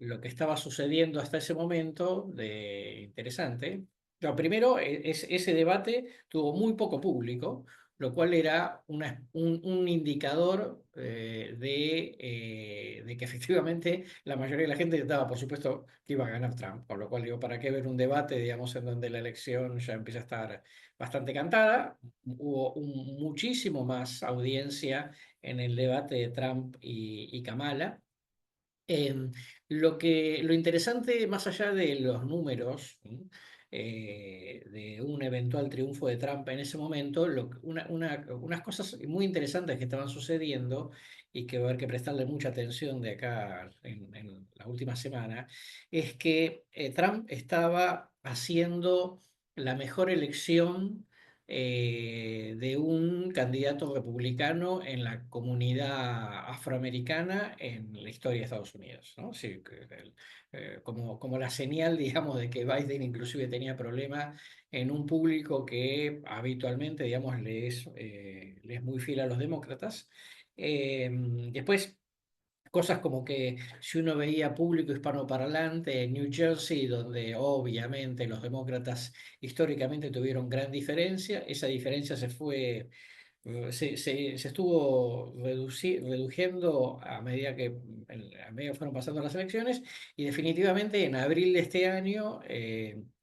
lo que estaba sucediendo hasta ese momento de interesante. No, primero, ese debate tuvo muy poco público, lo cual era un indicador de que efectivamente la mayoría de la gente estaba, por supuesto, que iba a ganar Trump, por lo cual digo, ¿para qué ver un debate, digamos, en donde la elección ya empieza a estar bastante cantada? Hubo muchísimo más audiencia en el debate de Trump y Kamala. Em, lo interesante, más allá de los números, ¿sí? De un eventual triunfo de Trump en ese momento, unas cosas muy interesantes que estaban sucediendo y que va a haber que prestarle mucha atención de acá en la última semana, es que Trump estaba haciendo la mejor elección de un candidato republicano en la comunidad afroamericana en la historia de Estados Unidos, ¿no? Sí, como la señal, digamos, de que Biden inclusive tenía problemas en un público que habitualmente, digamos, le es muy fiel a los demócratas. Después, cosas como que si uno veía público hispanoparlante en New Jersey, donde obviamente los demócratas históricamente tuvieron gran diferencia, esa diferencia se estuvo reduciendo a medida que fueron pasando las elecciones y definitivamente en abril de este año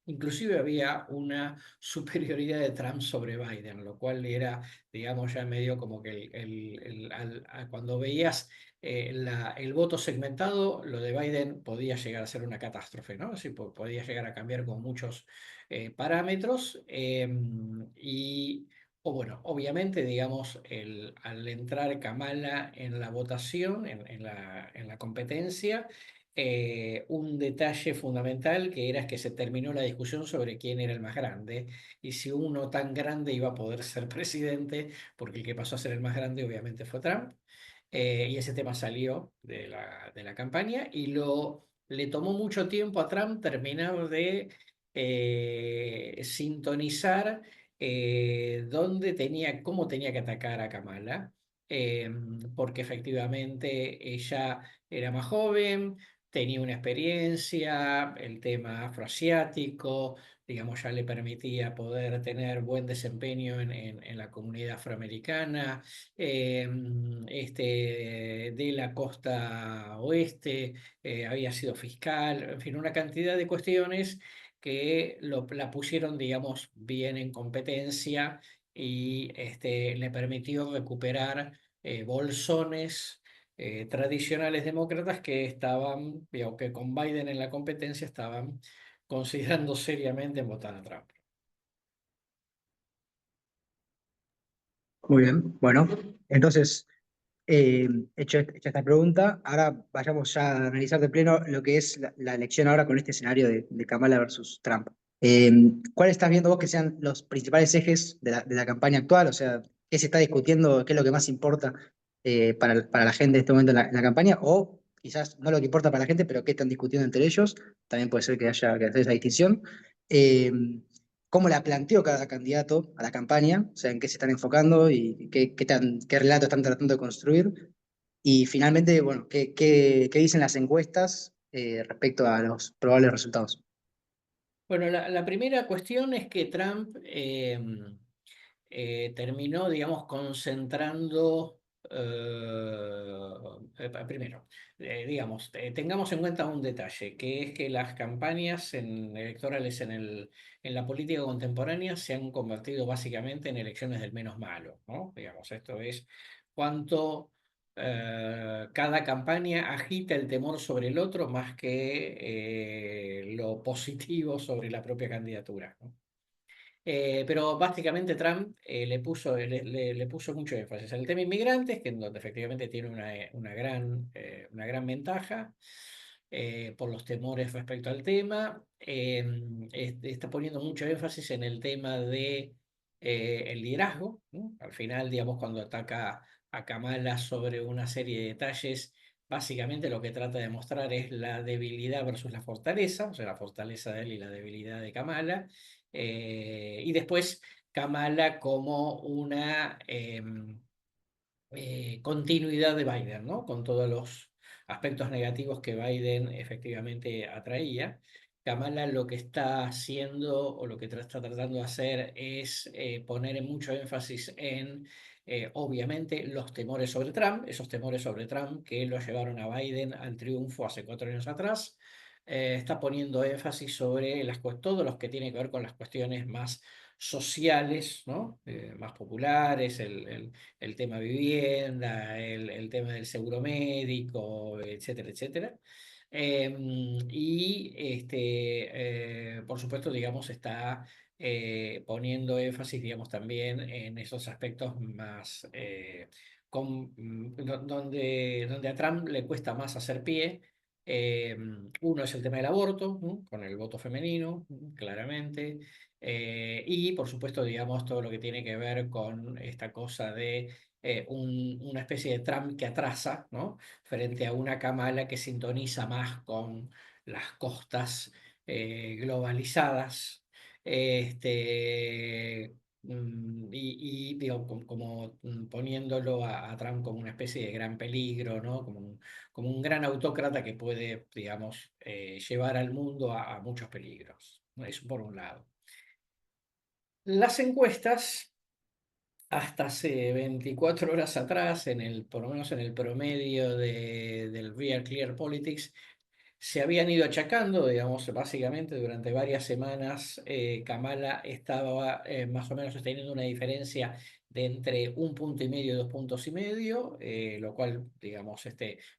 inclusive había una superioridad de Trump sobre Biden, lo cual era, digamos, ya medio como que cuando veías el voto segmentado, lo de Biden podía llegar a ser una catástrofe, ¿no? Sí, podía llegar a cambiar con muchos parámetros y o bueno, obviamente, digamos, al entrar Kamala en la votación, en la competencia, un detalle fundamental que era que se terminó la discusión sobre quién era el más grande y si uno tan grande iba a poder ser presidente, porque el que pasó a ser el más grande obviamente fue Trump. Y ese tema salió de la campaña y le tomó mucho tiempo a Trump terminar de sintonizar cómo tenía que atacar a Kamala, eh, porque efectivamente ella era más joven, tenía una experiencia, el tema afroasiático, digamos, ya le permitía poder tener buen desempeño en la comunidad afroamericana, eh, de la costa oeste, había sido fiscal, en fin, una cantidad de cuestiones que la pusieron, digamos, bien en competencia y le permitió recuperar bolsones tradicionales demócratas que estaban, digamos, que con Biden en la competencia estaban considerando seriamente votar a Trump. Muy bien, bueno, entonces, hecha esta pregunta, ahora vayamos ya a analizar de pleno lo que es la elección ahora con este escenario de Kamala versus Trump. Eh, ¿Cuáles estás viendo vos que sean los principales ejes de la campaña actual? O sea, ¿qué se está discutiendo? ¿Qué es lo que más importa para la gente en este momento en la campaña? O quizás no lo que importa para la gente, pero qué están discutiendo entre ellos. También puede ser que haya que hacer esa distinción. Eh, ¿Cómo la planteó cada candidato a la campaña? O sea, en qué se están enfocando y qué relato están tratando de construir. Y finalmente, bueno, qué dicen las encuestas respecto a los probables resultados. Bueno, la primera cuestión es que Trump terminó, digamos, concentrando, primero, digamos, tengamos en cuenta un detalle, que es que las campañas electorales en la política contemporánea se han convertido básicamente en elecciones del menos malo, ¿no? Digamos, esto es cuánto cada campaña agita el temor sobre el otro más que lo positivo sobre la propia candidatura, ¿no? Pero básicamente Trump le puso mucho énfasis en el tema inmigrantes, que en donde efectivamente tiene una gran ventaja por los temores respecto al tema. Está poniendo mucho énfasis en el tema de el liderazgo, ¿no? Al final, digamos, cuando ataca a Kamala sobre una serie de detalles, básicamente lo que trata de mostrar es la debilidad versus la fortaleza, o sea, la fortaleza de él y la debilidad de Kamala. Y después Kamala como una continuidad de Biden, ¿no? Con todos los aspectos negativos que Biden efectivamente atraía. Kamala lo que está haciendo o lo que está tratando de hacer es poner mucho énfasis en, obviamente, los temores sobre Trump, esos temores sobre Trump que lo llevaron a Biden al triunfo hace 4 años atrás. Está poniendo énfasis sobre todos los que tienen que ver con las cuestiones más sociales, ¿no? Más populares, el tema vivienda, el tema del seguro médico, etcétera, etcétera. Y por supuesto, digamos, está poniendo énfasis, digamos, también en esos aspectos más donde a Trump le cuesta más hacer pie. Eh, Uno es el tema del aborto, ¿no? Con el voto femenino, claramente. Y por supuesto, digamos, todo lo que tiene que ver con esta cosa de una especie de Trump que atrasa, ¿no? Frente a una Kamala que sintoniza más con las costas globalizadas. Digo, poniéndolo a Trump como una especie de gran peligro, ¿no? Como un gran autócrata que puede, digamos, llevar al mundo a muchos peligros. Eso por un lado. Las encuestas, hasta hace 24 horas atrás, por lo menos en el promedio del Real Clear Politics, se habían ido achacando, digamos, básicamente durante varias semanas. Kamala estaba más o menos teniendo una diferencia de entre 1,5 puntos y 2,5 puntos, lo cual, digamos,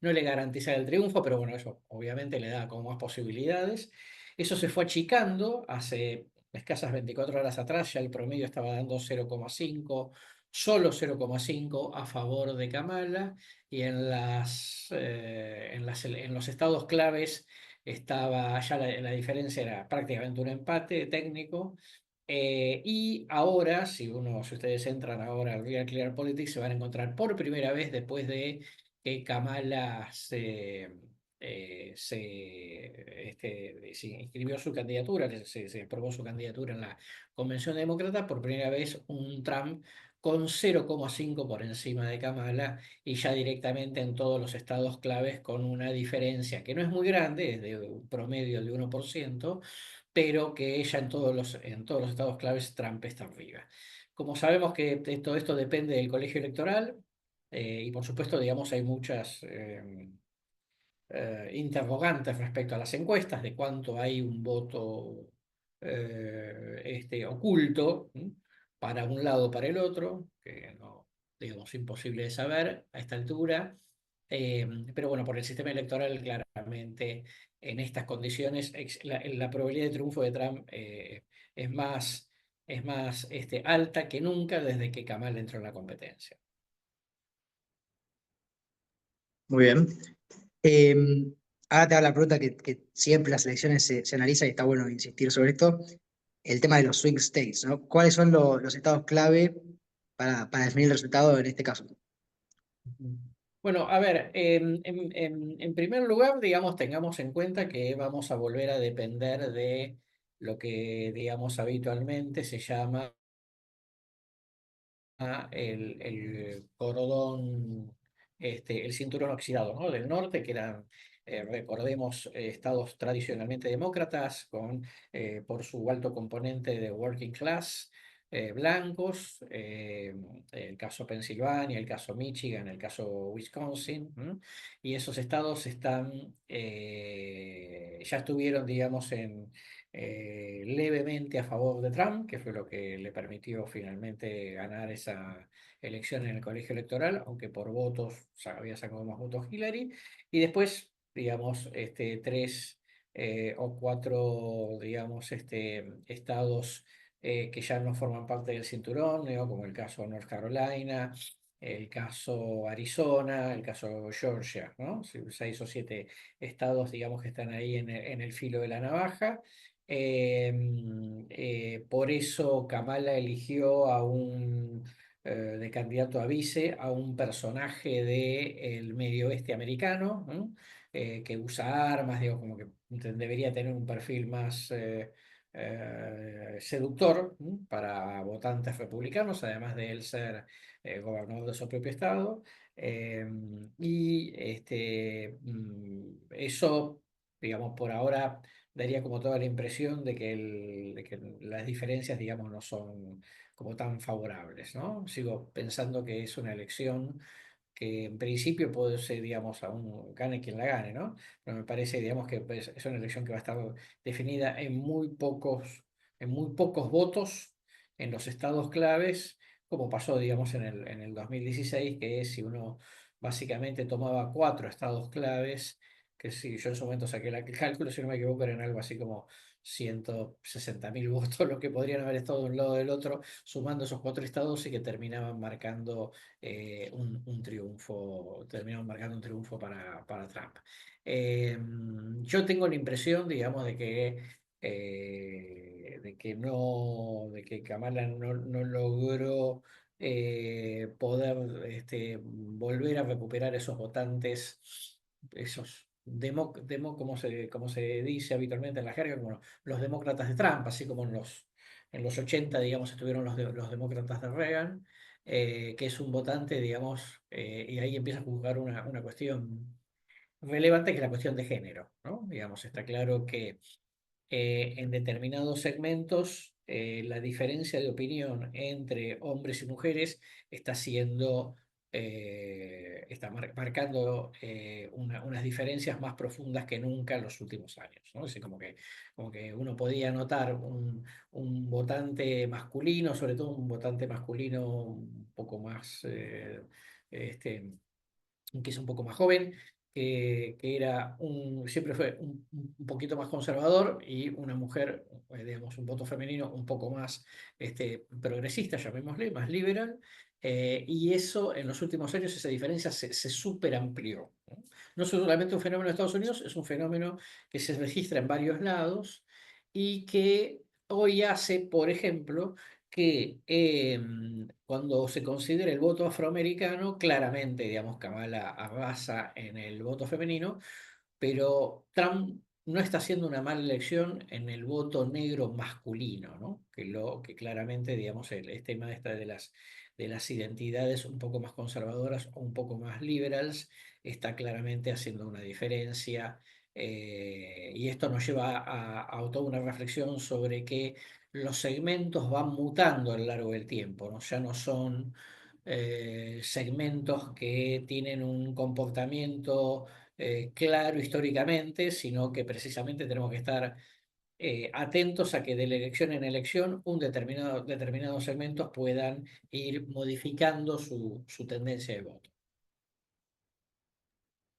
no le garantiza el triunfo, pero bueno, eso obviamente le da como más posibilidades. Eso se fue achicando hace escasas 24 horas atrás, ya el promedio estaba dando 0,5, solo 0,5 a favor de Kamala, y en los estados claves estaba ya la diferencia era prácticamente un empate técnico. Y ahora, si ustedes entran ahora al Real Clear Politics, se van a encontrar por primera vez después de que Kamala se inscribió su candidatura, se aprobó su candidatura en la Convención Demócrata, por primera vez un Trump con 0,5 por encima de Kamala, y ya directamente en todos los estados claves con una diferencia que no es muy grande, es de un promedio de 1%, pero que ella en todos los estados claves Trump está arriba. Como sabemos que todo esto depende del colegio electoral, y por supuesto, digamos, hay muchas interrogantes respecto a las encuestas, de cuánto hay un voto oculto, ¿m? Para un lado o para el otro, que no, digamos, imposible de saber a esta altura. Pero bueno, por el sistema electoral, claramente, en estas condiciones, la probabilidad de triunfo de Trump es más alta que nunca desde que Kamala entró en la competencia. Muy bien. Eh, Ahora te hago la pregunta que siempre en las elecciones se analiza y está bueno insistir sobre esto, el tema de los swing states, ¿no? ¿Cuáles son los estados clave para definir el resultado en este caso? Bueno, a ver, en primer lugar, digamos, tengamos en cuenta que vamos a volver a depender de lo que, digamos, habitualmente se llama el cordón, el cinturón oxidado, ¿no? Del norte, que eran, recordemos, estados tradicionalmente demócratas, por su alto componente de working class, blancos, el caso Pensilvania, el caso Michigan, el caso Wisconsin. ¿M? Y esos estados ya estuvieron, digamos, levemente a favor de Trump, que fue lo que le permitió finalmente ganar esa elección en el colegio electoral, aunque por votos había sacado más votos Hillary. Y después, digamos, tres o cuatro, digamos, estados que ya no forman parte del cinturón, ¿no? Como el caso North Carolina, el caso Arizona, el caso Georgia, ¿no? 6 o 7 estados, digamos, que están ahí en el filo de la navaja. Por eso Kamala eligió de candidato a vice a un personaje del medio oeste americano, ¿no? Que usa armas, digo, como que debería tener un perfil más seductor, ¿no? Para votantes republicanos, además de él ser gobernador de su propio estado. Eso, digamos, por ahora daría como toda la impresión de que, de que las diferencias, digamos, no son como tan favorables, ¿no? Sigo pensando que es una elección que en principio puede ser, digamos, aún gane quien la gane, ¿no? Pero me parece, digamos, que pues, es una elección que va a estar definida en muy pocos votos en los estados claves, como pasó, digamos, en el 2016, que es si uno básicamente tomaba cuatro estados claves, que si yo en su momento saqué el cálculo, si no me equivoco, eran algo así como 160.000 votos, los que podrían haber estado de un lado del otro, sumando esos cuatro estados y que terminaban marcando un triunfo, terminaron marcando un triunfo para Trump. Eh, yo tengo la impresión, digamos, de que Kamala no logró poder volver a recuperar esos votantes, esos como se dice habitualmente en la jerga, como los demócratas de Trump, así como en los 80, digamos, estuvieron los demócratas de Reagan, que es un votante, digamos, y ahí empieza a jugar una cuestión relevante, que es la cuestión de género, ¿no? Digamos, está claro que en determinados segmentos la diferencia de opinión entre hombres y mujeres está siendo, marcando unas diferencias más profundas que nunca en los últimos años, ¿no? Es como que uno podía notar un votante masculino, sobre todo un votante masculino un poco más, este, que es un poco más joven, que siempre fue un poquito más conservador, y una mujer, digamos, un voto femenino un poco más progresista, llamémosle, más liberal, y eso en los últimos años, esa diferencia se super amplió, ¿no? No es solamente un fenómeno de Estados Unidos, es un fenómeno que se registra en varios lados y que hoy hace, por ejemplo, que cuando se considera el voto afroamericano, claramente, digamos, Kamala arrasa en el voto femenino, pero Trump no está haciendo una mala elección en el voto negro masculino, ¿no? Que claramente, digamos, el tema esta de las identidades un poco más conservadoras o un poco más liberals está claramente haciendo una diferencia. Y esto nos lleva a toda una reflexión sobre que los segmentos van mutando a lo largo del tiempo, ¿no? Ya no son segmentos que tienen un comportamiento claro históricamente, sino que precisamente tenemos que estar atentos a que de la elección en elección determinados segmentos puedan ir modificando su tendencia de voto.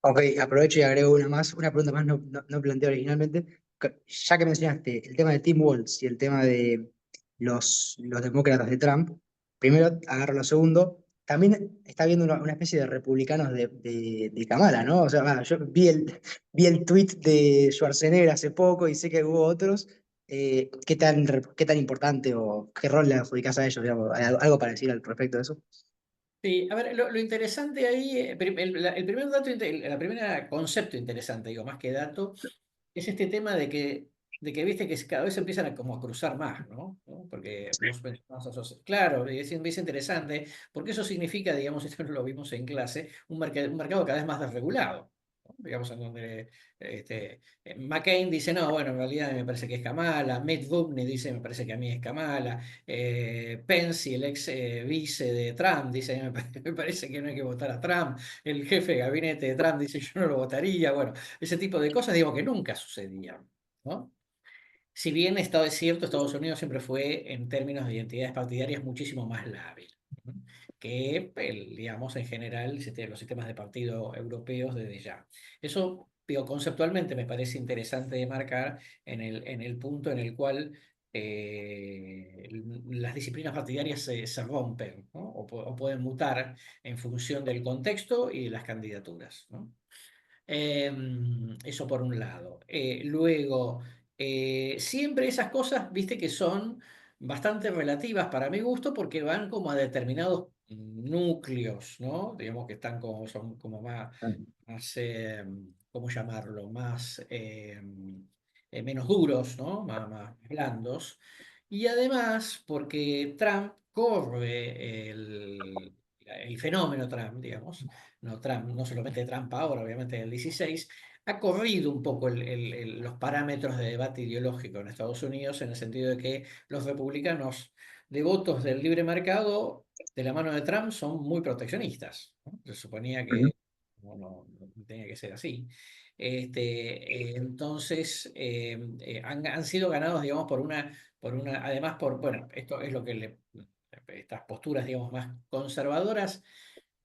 Ok, aprovecho y agrego una más, una pregunta más no planteé originalmente. Ya que mencionaste el tema de Tim Walz y el tema de los demócratas de Trump, primero agarro lo segundo. También está viendo una especie de republicanos de Kamala, ¿no? O sea, yo vi el tweet de Schwarzenegger hace poco y sé que hubo otros. Qué tan importante o qué rol le adjudicás a ellos, digamos? ¿Hay algo para decir al respecto de eso? Sí, a ver, lo interesante ahí, el primer dato, la primera concepto interesante, digo, más que dato, es este tema de que viste que cada vez se empiezan a como a cruzar más, ¿no? ¿No? Porque vos mencionabas claro, y es interesante, porque eso significa, digamos, esto no lo vimos en clase, un mercado cada vez más desregulado, ¿no? Digamos, en donde McCain dice, no, bueno, en realidad me parece que es Kamala, Mitt Romney dice, me parece que a mí es Kamala, Pence, el ex vice de Trump, dice, me parece que no hay que votar a Trump, el jefe de gabinete de Trump dice, yo no lo votaría, bueno, ese tipo de cosas, digo, que nunca sucedían, ¿no? Si bien es cierto, Estados Unidos siempre fue, en términos de identidades partidarias, muchísimo más lábil, ¿no? Que, digamos, en general, los sistemas de partido europeos desde ya. Eso, digo, conceptualmente me parece interesante de marcar en el punto en el cual eh, las disciplinas partidarias se rompen, ¿no? O pueden mutar en función del contexto y de las candidaturas, ¿no? Eso por un lado. Luego, siempre esas cosas, viste que son bastante relativas para mi gusto, porque van como a determinados núcleos, ¿no? Digamos que son como más ¿cómo llamarlo? Menos duros, ¿no? Más blandos. Y además, porque Trump corre el fenómeno Trump, digamos, no Trump, no solamente Trump ahora, obviamente en el 16, ha corrido un poco los parámetros de debate ideológico en Estados Unidos, en el sentido de que los republicanos devotos del libre mercado, de la mano de Trump, son muy proteccionistas, ¿no? Se suponía Ujú. que no tenía que ser así. Entonces, han sido ganados, digamos, además bueno, esto es lo que estas posturas, digamos, más conservadoras,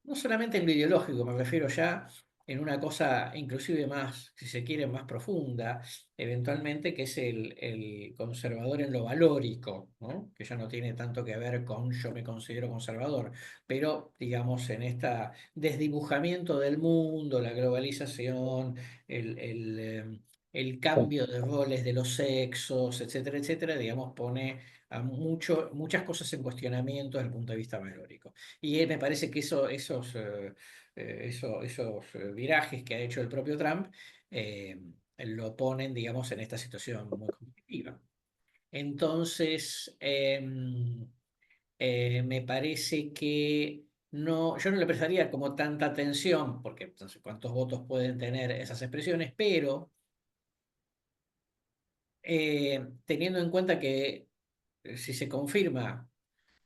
no solamente en lo ideológico, me refiero ya en una cosa inclusive más, si se quiere, más profunda, eventualmente, que es el conservador en lo valórico, ¿no? Que ya no tiene tanto que ver con yo me considero conservador, pero digamos en este desdibujamiento del mundo, la globalización, el cambio de roles de los sexos, etcétera, etcétera, digamos, pone muchas cosas en cuestionamiento desde el punto de vista valórico. Y me parece que esos virajes que ha hecho el propio Trump eh, lo ponen, digamos, en esta situación muy competitiva. Entonces, me parece que no, yo no le prestaría como tanta atención, porque entonces, cuántos votos pueden tener esas expresiones, pero teniendo en cuenta que si se confirma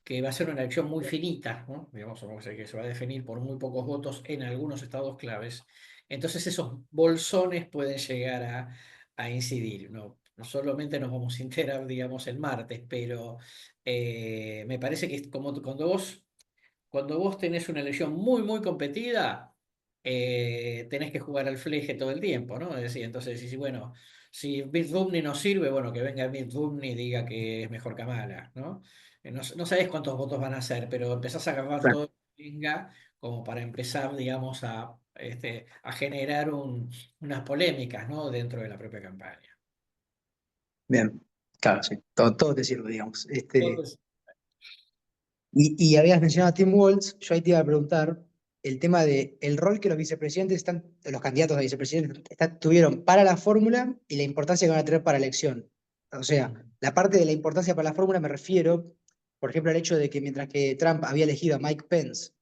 que va a ser una elección muy finita, ¿no? Digamos, que se va a definir por muy pocos votos en algunos estados claves, entonces esos bolsones pueden llegar a incidir, ¿no? No solamente nos vamos a enterar, digamos, el martes, pero me parece que es como cuando vos tenés una elección muy, muy competida, tenés que jugar al fleje todo el tiempo, ¿no? Es decir, entonces, bueno, si Mitt Romney no sirve, bueno, que venga Mitt Romney y diga que es mejor Kamala, ¿no? No sabés cuántos votos van a hacer, pero empezás a agarrar Claro, todo lo que venga como para empezar, digamos, a generar unas polémicas, ¿no? Dentro de la propia campaña. bien, claro, sí, todo te sirve, digamos. Entonces, Y habías mencionado a Tim Walz, yo ahí te iba a preguntar el tema de el rol que los vicepresidentes los candidatos a vicepresidentes tuvieron para la fórmula y la importancia que van a tener para la elección. O sea, la parte de la importancia para la fórmula me refiero, por ejemplo, al hecho de que mientras que Trump había elegido a Mike Pence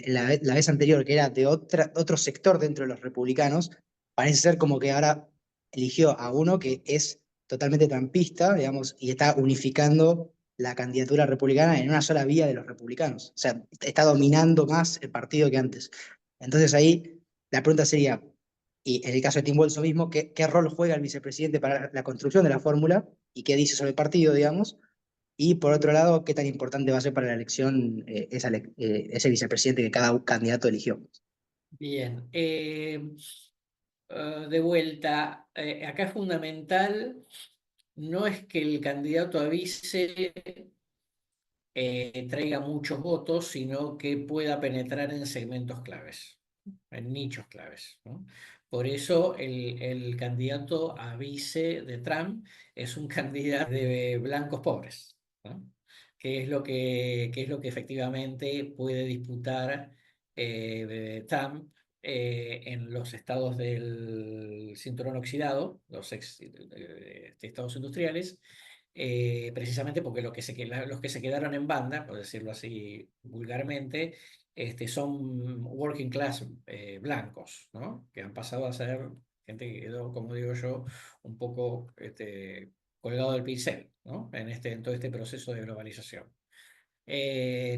la vez anterior, que era de otro sector dentro de los republicanos, parece ser como que ahora eligió a uno que es totalmente trumpista, digamos, y está unificando la candidatura republicana en una sola vía de los republicanos. O sea, está dominando más el partido que antes. Entonces ahí la pregunta sería, y en el caso de Tim Walz mismo, ¿qué rol juega el vicepresidente para la construcción de la fórmula y qué dice sobre el partido, digamos? Y por otro lado, ¿qué tan importante va a ser para la elección ese vicepresidente que cada candidato eligió? bien. De vuelta, acá es fundamental, no es que el candidato avise traiga muchos votos, sino que pueda penetrar en segmentos claves, en nichos claves, ¿no? Por eso el candidato a vice de Trump es un candidato de blancos pobres, ¿no? Que es lo que efectivamente puede disputar Trump en los estados del cinturón oxidado, los estados industriales, precisamente porque los que se quedaron en banda, por decirlo así vulgarmente, son working class blancos, ¿no? Que han pasado a ser gente que quedó, como digo yo, un poco colgado del pincel, ¿no? En todo este proceso de globalización.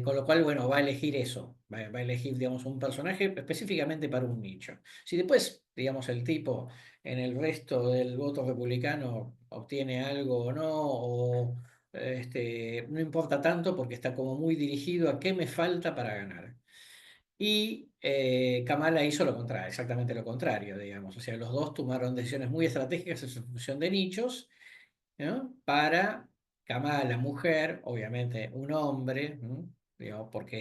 Con lo cual, bueno, va a elegir eso, va a elegir, digamos, un personaje específicamente para un nicho. Si después, digamos, el tipo en el resto del voto republicano obtiene algo o no, no importa tanto porque está como muy dirigido a qué me falta para ganar. Y Kamala hizo lo contrario, exactamente lo contrario, digamos. O sea, los dos tomaron decisiones muy estratégicas en su función de nichos, ¿no? Para Kamala, mujer, obviamente un hombre, ¿no? Digamos, porque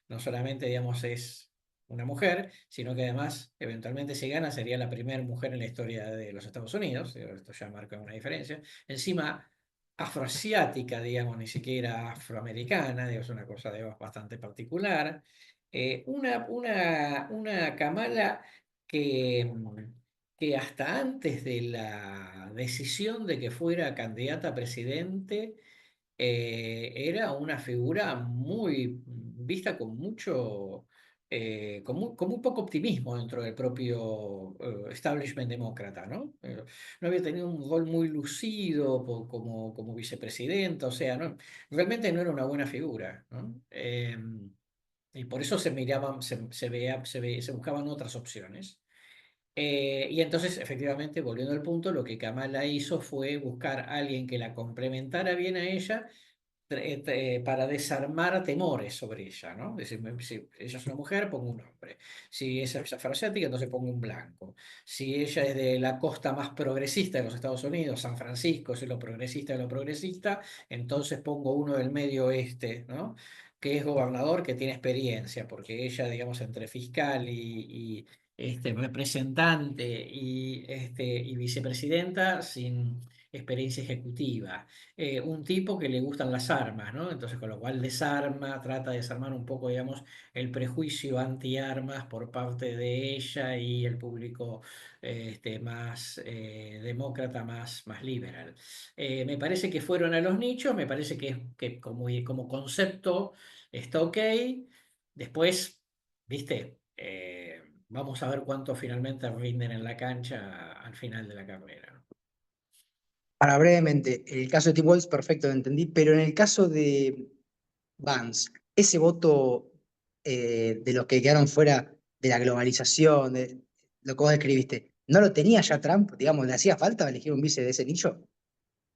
no solamente, digamos, es una mujer, sino que además, eventualmente, si gana, sería la primera mujer en la historia de los Estados Unidos. Esto ya marca una diferencia. Encima, afroasiática, digamos, ni siquiera afroamericana, digamos, una cosa, digamos, bastante particular. Una Kamala que hasta antes de la decisión de que fuera candidata a presidente, era una figura muy vista con mucho, con muy poco optimismo dentro del propio establishment demócrata, ¿no? No había tenido un rol muy lucido como vicepresidenta, o sea, no, realmente no era una buena figura, ¿no? Y por eso se miraban, se buscaban otras opciones. Y entonces, efectivamente, volviendo al punto, lo que Kamala hizo fue buscar a alguien que la complementara bien a ella para desarmar temores sobre ella, ¿no? Es decir, si ella es una mujer, pongo un hombre. Si es afroasiática, entonces pongo un blanco. Si ella es de la costa más progresista de los Estados Unidos, San Francisco, es lo progresista de lo progresista, entonces pongo uno del medio oeste, ¿no? Que es gobernador, que tiene experiencia, porque ella, digamos, entre fiscal y representante y vicepresidenta, sin experiencia ejecutiva, un tipo que le gustan las armas, ¿no? Entonces, con lo cual desarma, trata de desarmar un poco, digamos, el prejuicio anti-armas por parte de ella y el público más demócrata, más liberal. Me parece que fueron a los nichos, me parece que como concepto está ok. Después, viste, vamos a ver cuánto finalmente rinden en la cancha al final de la carrera, ¿no? Ahora, brevemente, el caso de Tim Walz, perfecto, lo entendí, pero en el caso de Vance, ese voto de los que quedaron fuera de la globalización, de lo que vos describiste, ¿no lo tenía ya Trump? Digamos, ¿le hacía falta elegir un vice de ese nicho?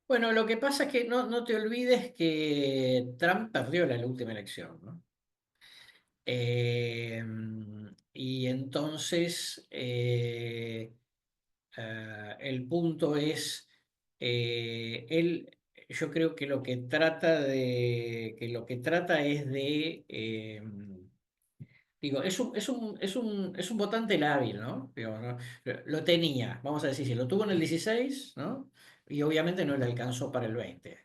Bueno, lo que pasa es que no te olvides que Trump perdió la última elección, ¿no? Eh, y entonces el punto es, yo creo que lo que trata es de digo, es un votante lábil, ¿no? Digo, ¿no? Lo tenía, vamos a decir, si lo tuvo en el 16, ¿no? Y obviamente no le alcanzó para el 20.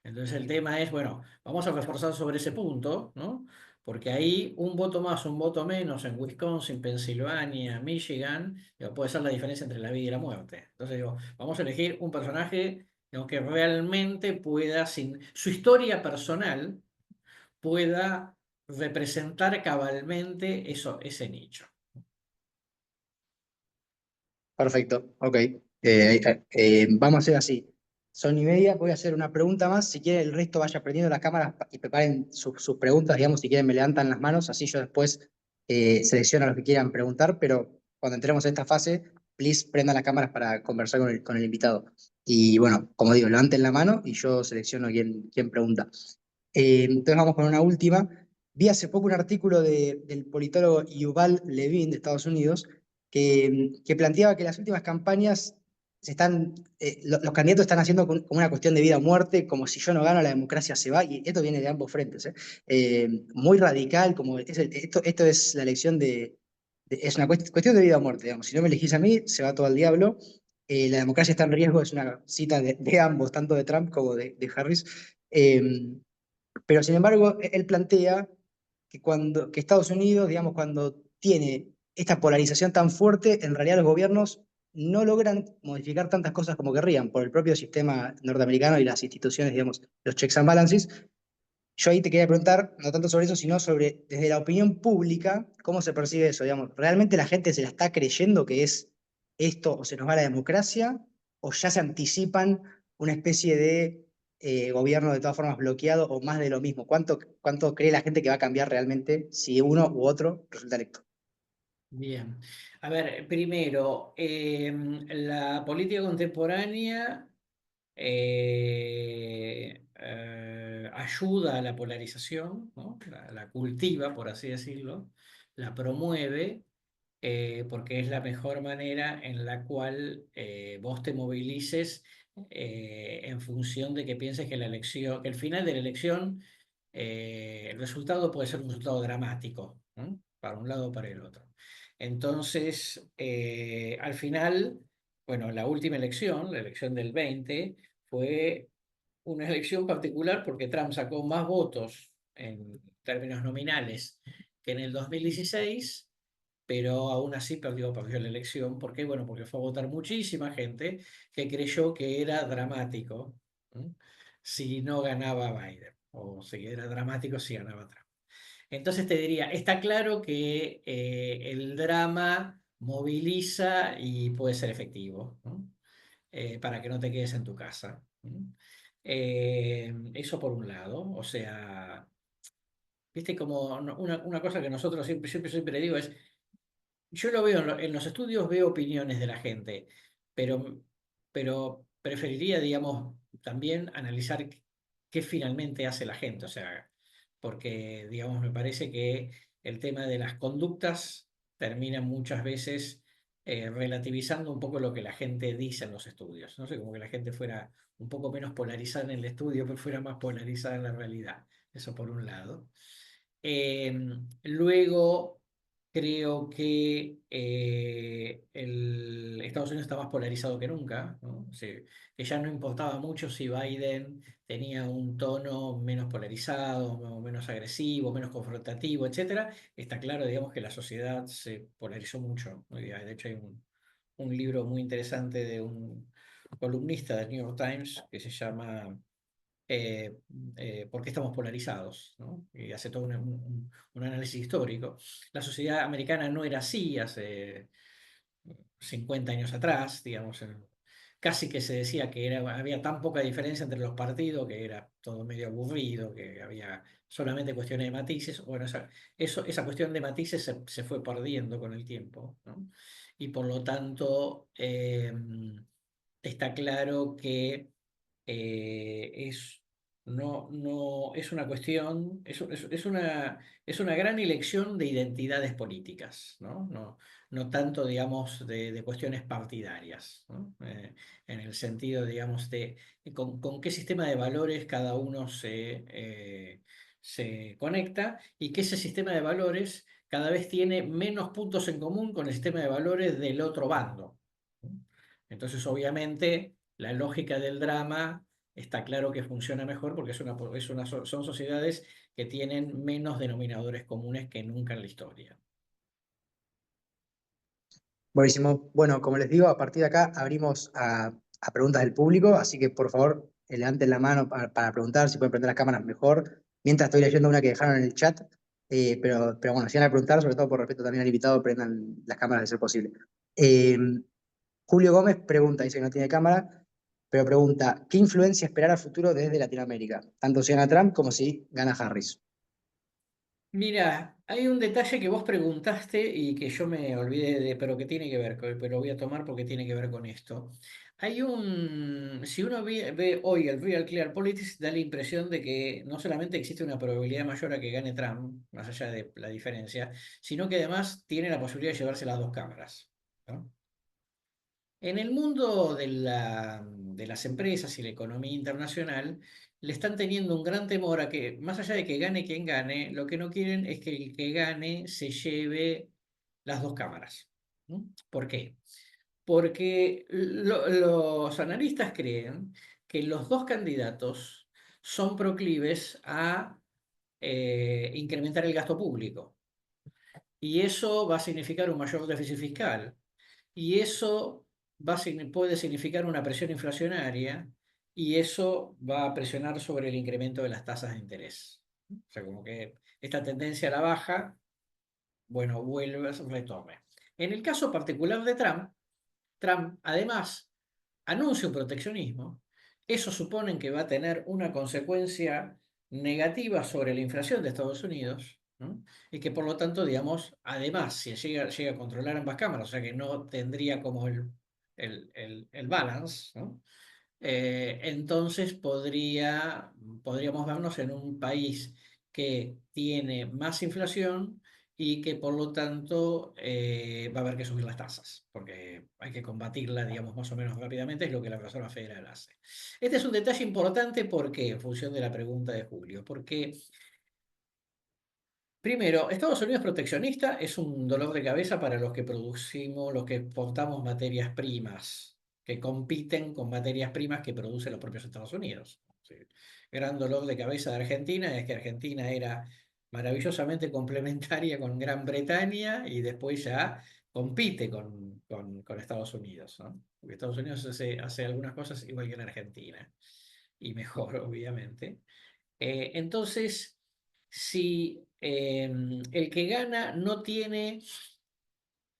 Entonces el tema es, bueno, vamos a reforzar sobre ese punto, ¿no? Porque ahí un voto más, un voto menos en Wisconsin, Pensilvania, Michigan, digo, puede ser la diferencia entre la vida y la muerte. Entonces digo, vamos a elegir un personaje, digo, que realmente pueda, sin su historia personal, pueda representar cabalmente ese nicho. Perfecto, ok. Vamos a hacer así. Son y media, voy a hacer una pregunta más. Si quieren, el resto vaya prendiendo las cámaras y preparen sus preguntas, digamos, si quieren me levantan las manos, así yo después selecciono a los que quieran preguntar, pero cuando entremos en esta fase, please prendan las cámaras para conversar con el invitado. Y bueno, como digo, levanten la mano y yo selecciono quién pregunta. Entonces vamos con una última. Vi hace poco un artículo del politólogo Yuval Levin de Estados Unidos que planteaba que las últimas campañas los candidatos están haciendo como una cuestión de vida o muerte, como si yo no gano, la democracia se va, y esto viene de ambos frentes, ¿eh? Muy radical, como esto es la elección es una cuestión de vida o muerte, digamos. Si no me elegís a mí, se va todo al diablo. La democracia está en riesgo, es una cita de ambos, tanto de Trump como de Harris. Eh, pero sin embargo, él plantea que Estados Unidos, digamos, cuando tiene esta polarización tan fuerte, en realidad los gobiernos no logran modificar tantas cosas como querrían por el propio sistema norteamericano y las instituciones, digamos, los checks and balances. Yo ahí te quería preguntar, no tanto sobre eso, sino sobre, desde la opinión pública, cómo se percibe eso, digamos. ¿Realmente la gente se la está creyendo que es esto o se nos va la democracia? ¿O ya se anticipan una especie de gobierno de todas formas bloqueado o más de lo mismo? ¿Cuánto cree la gente que va a cambiar realmente si uno u otro resulta electo? Bien. A ver, primero, la política contemporánea ayuda a la polarización, ¿no? La cultiva, por así decirlo, la promueve, porque es la mejor manera en la cual vos te movilices en función de que pienses que que el final de la elección, el resultado puede ser un resultado dramático, ¿no? Para un lado o para el otro. Entonces, al final, bueno, la última elección, la elección del 20, fue una elección particular porque Trump sacó más votos en términos nominales que en el 2016, pero aún así perdió la elección. ¿Por qué? Bueno, porque fue a votar muchísima gente que creyó que era dramático, ¿no? si no ganaba Biden, o si era dramático si ganaba Trump. Entonces te diría, está claro que el drama moviliza y puede ser efectivo, ¿no? Para que no te quedes en tu casa. ¿No? Eso por un lado, o sea, viste como una cosa que nosotros siempre digo es, yo lo veo en los estudios, veo opiniones de la gente, pero, pero preferiría, digamos, también analizar qué finalmente hace la gente. O sea, porque, digamos, me parece que el tema de las conductas termina muchas veces relativizando un poco lo que la gente dice en los estudios. No sé, como que la gente fuera un poco menos polarizada en el estudio, pero fuera más polarizada en la realidad. Eso por un lado. Luego, creo que Estados Unidos está más polarizado que nunca, ¿no? O sea, que ya no importaba mucho si Biden tenía un tono menos polarizado, menos agresivo, menos confrontativo, etcétera. Está claro, digamos, que la sociedad se polarizó mucho, ¿no? Y de hecho, hay un libro muy interesante de un columnista del New York Times que se llama eh, por qué estamos polarizados, ¿no? Y hace todo un análisis histórico. La sociedad americana no era así hace 50 años atrás, digamos, casi que se decía que había tan poca diferencia entre los partidos que era todo medio aburrido, que había solamente cuestiones de matices. Bueno, esa cuestión de matices se fue perdiendo con el tiempo, ¿no? Y por lo tanto, está claro que es, no, es una cuestión, es una gran elección de identidades políticas, ¿no? No tanto, digamos, de cuestiones partidarias, ¿no? En el sentido, digamos, de con qué sistema de valores cada uno se conecta y que ese sistema de valores cada vez tiene menos puntos en común con el sistema de valores del otro bando. ¿No? Entonces, obviamente, la lógica del drama está claro que funciona mejor porque son sociedades que tienen menos denominadores comunes que nunca en la historia. Buenísimo. Bueno, como les digo, a partir de acá abrimos a preguntas del público, así que por favor, levanten la mano para preguntar si pueden prender las cámaras mejor. Mientras estoy leyendo una que dejaron en el chat, pero bueno, si van a preguntar, sobre todo por respeto también al invitado, prendan las cámaras de ser posible. Eh, Julio Gómez pregunta, dice que no tiene cámara, pero pregunta, ¿qué influencia esperar a futuro desde Latinoamérica? Tanto si gana Trump como si gana Harris. Mira, hay un detalle que vos preguntaste y que yo me olvidé de, pero que tiene que ver, pero voy a tomar porque tiene que ver con esto. Si uno ve hoy el Real Clear Politics, da la impresión de que no solamente existe una probabilidad mayor a que gane Trump, más allá de la diferencia, sino que además tiene la posibilidad de llevarse las dos cámaras. ¿No? En el mundo de las empresas y la economía internacional, le están teniendo un gran temor a que, más allá de que gane quien gane, lo que no quieren es que el que gane se lleve las dos cámaras. ¿No? ¿Por qué? Porque los analistas creen que los dos candidatos son proclives a incrementar el gasto público. Y eso va a significar un mayor déficit fiscal. Y eso puede significar una presión inflacionaria y eso va a presionar sobre el incremento de las tasas de interés. O sea, como que esta tendencia a la baja, bueno, vuelve, retome. En el caso particular de Trump, Trump además anuncia un proteccionismo. Eso supone que va a tener una consecuencia negativa sobre la inflación de Estados Unidos, ¿no? Y que por lo tanto, digamos, además, si llega a controlar ambas cámaras, o sea que no tendría como el balance, ¿no? Entonces podríamos vernos en un país que tiene más inflación y que por lo tanto va a haber que subir las tasas, porque hay que combatirla, digamos, más o menos rápidamente, es lo que la Reserva Federal hace. Este es un detalle importante porque, en función de la pregunta de Julio, porque primero, Estados Unidos proteccionista es un dolor de cabeza para los que producimos, los que exportamos materias primas, que compiten con materias primas que producen los propios Estados Unidos. Sí. Gran dolor de cabeza de Argentina es que Argentina era maravillosamente complementaria con Gran Bretaña y después ya compite con Estados Unidos, ¿no? Porque Estados Unidos hace algunas cosas igual que en Argentina. y mejor, obviamente. Entonces, si el que gana no tiene,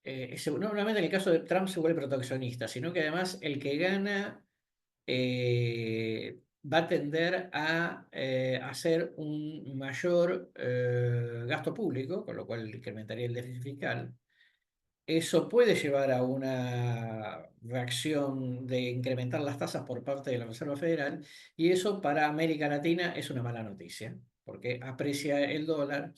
no solamente en el caso de Trump se vuelve proteccionista, sino que además el que gana va a tender a hacer un mayor gasto público, con lo cual incrementaría el déficit fiscal. Eso puede llevar a una reacción de incrementar las tasas por parte de la Reserva Federal y eso para América Latina es una mala noticia porque aprecia el dólar,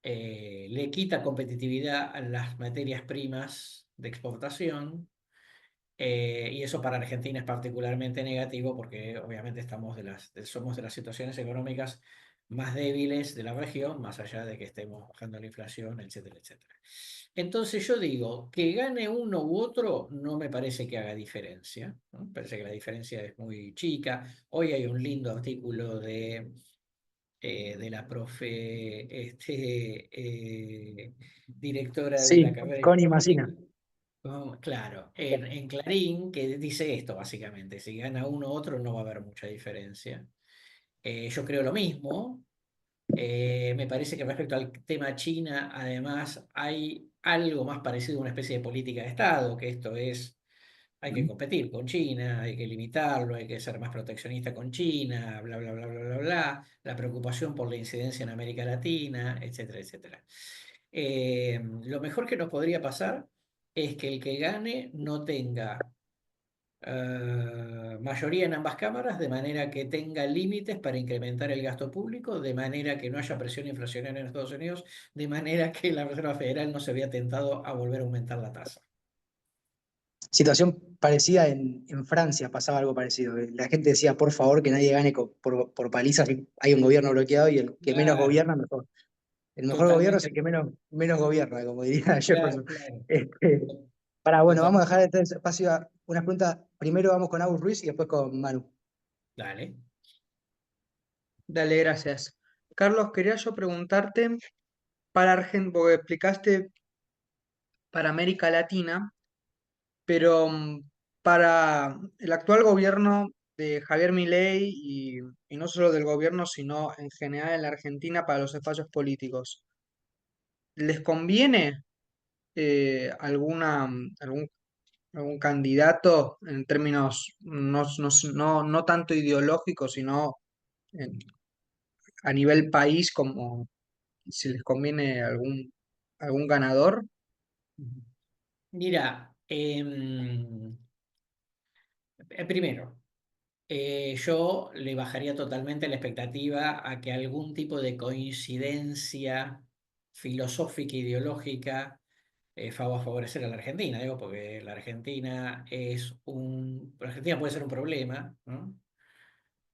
le quita competitividad a las materias primas de exportación, y eso para Argentina es particularmente negativo porque obviamente somos de las situaciones económicas más débiles de la región, más allá de que estemos bajando la inflación, etcétera, etcétera. Entonces yo digo, que gane uno u otro no me parece que haga diferencia, ¿no? Me parece que la diferencia es muy chica. Hoy hay un lindo artículo de la profe, directora de la Sí, carrera de Connie Massina. Economía. Claro, en Clarín, que dice esto básicamente, si gana uno u otro no va a haber mucha diferencia. Yo creo lo mismo. Me parece que respecto al tema China, además, hay algo más parecido a una especie de política de Estado, que esto es, hay que Ujú. competir con China, hay que limitarlo, hay que ser más proteccionista con China, bla, bla, bla, bla, bla, bla, la preocupación por la incidencia en América Latina, etcétera, etcétera. Lo mejor que nos podría pasar es que el que gane no tenga mayoría en ambas cámaras, de manera que tenga límites para incrementar el gasto público, de manera que no haya presión inflacionaria en Estados Unidos, de manera que la Reserva Federal no se vea tentado a volver a aumentar la tasa. Situación parecida en Francia, pasaba algo parecido. La gente decía, por favor, que nadie gane por palizas. Hay un gobierno bloqueado y el que menos Claro, gobierna, mejor. El mejor gobierno es totalmente, el que menos gobierna, como diría claro, Jefferson. claro, Este, bueno, vamos a totalmente. dejar este espacio a unas preguntas. Primero vamos con Agus Ruiz y después con Manu. Dale. Dale, gracias. Carlos, quería yo preguntarte para Argentina, porque explicaste para América Latina, pero para el actual gobierno de Javier Milei y no solo del gobierno, sino en general en la Argentina para los espacios políticos, ¿les conviene algún candidato en términos no tanto ideológicos, sino en- a nivel país, como si les conviene algún ganador? Mira, primero. Yo le bajaría totalmente la expectativa a que algún tipo de coincidencia filosófica, ideológica, va a favorecer a la Argentina, digo, porque la Argentina puede ser un problema, ¿no?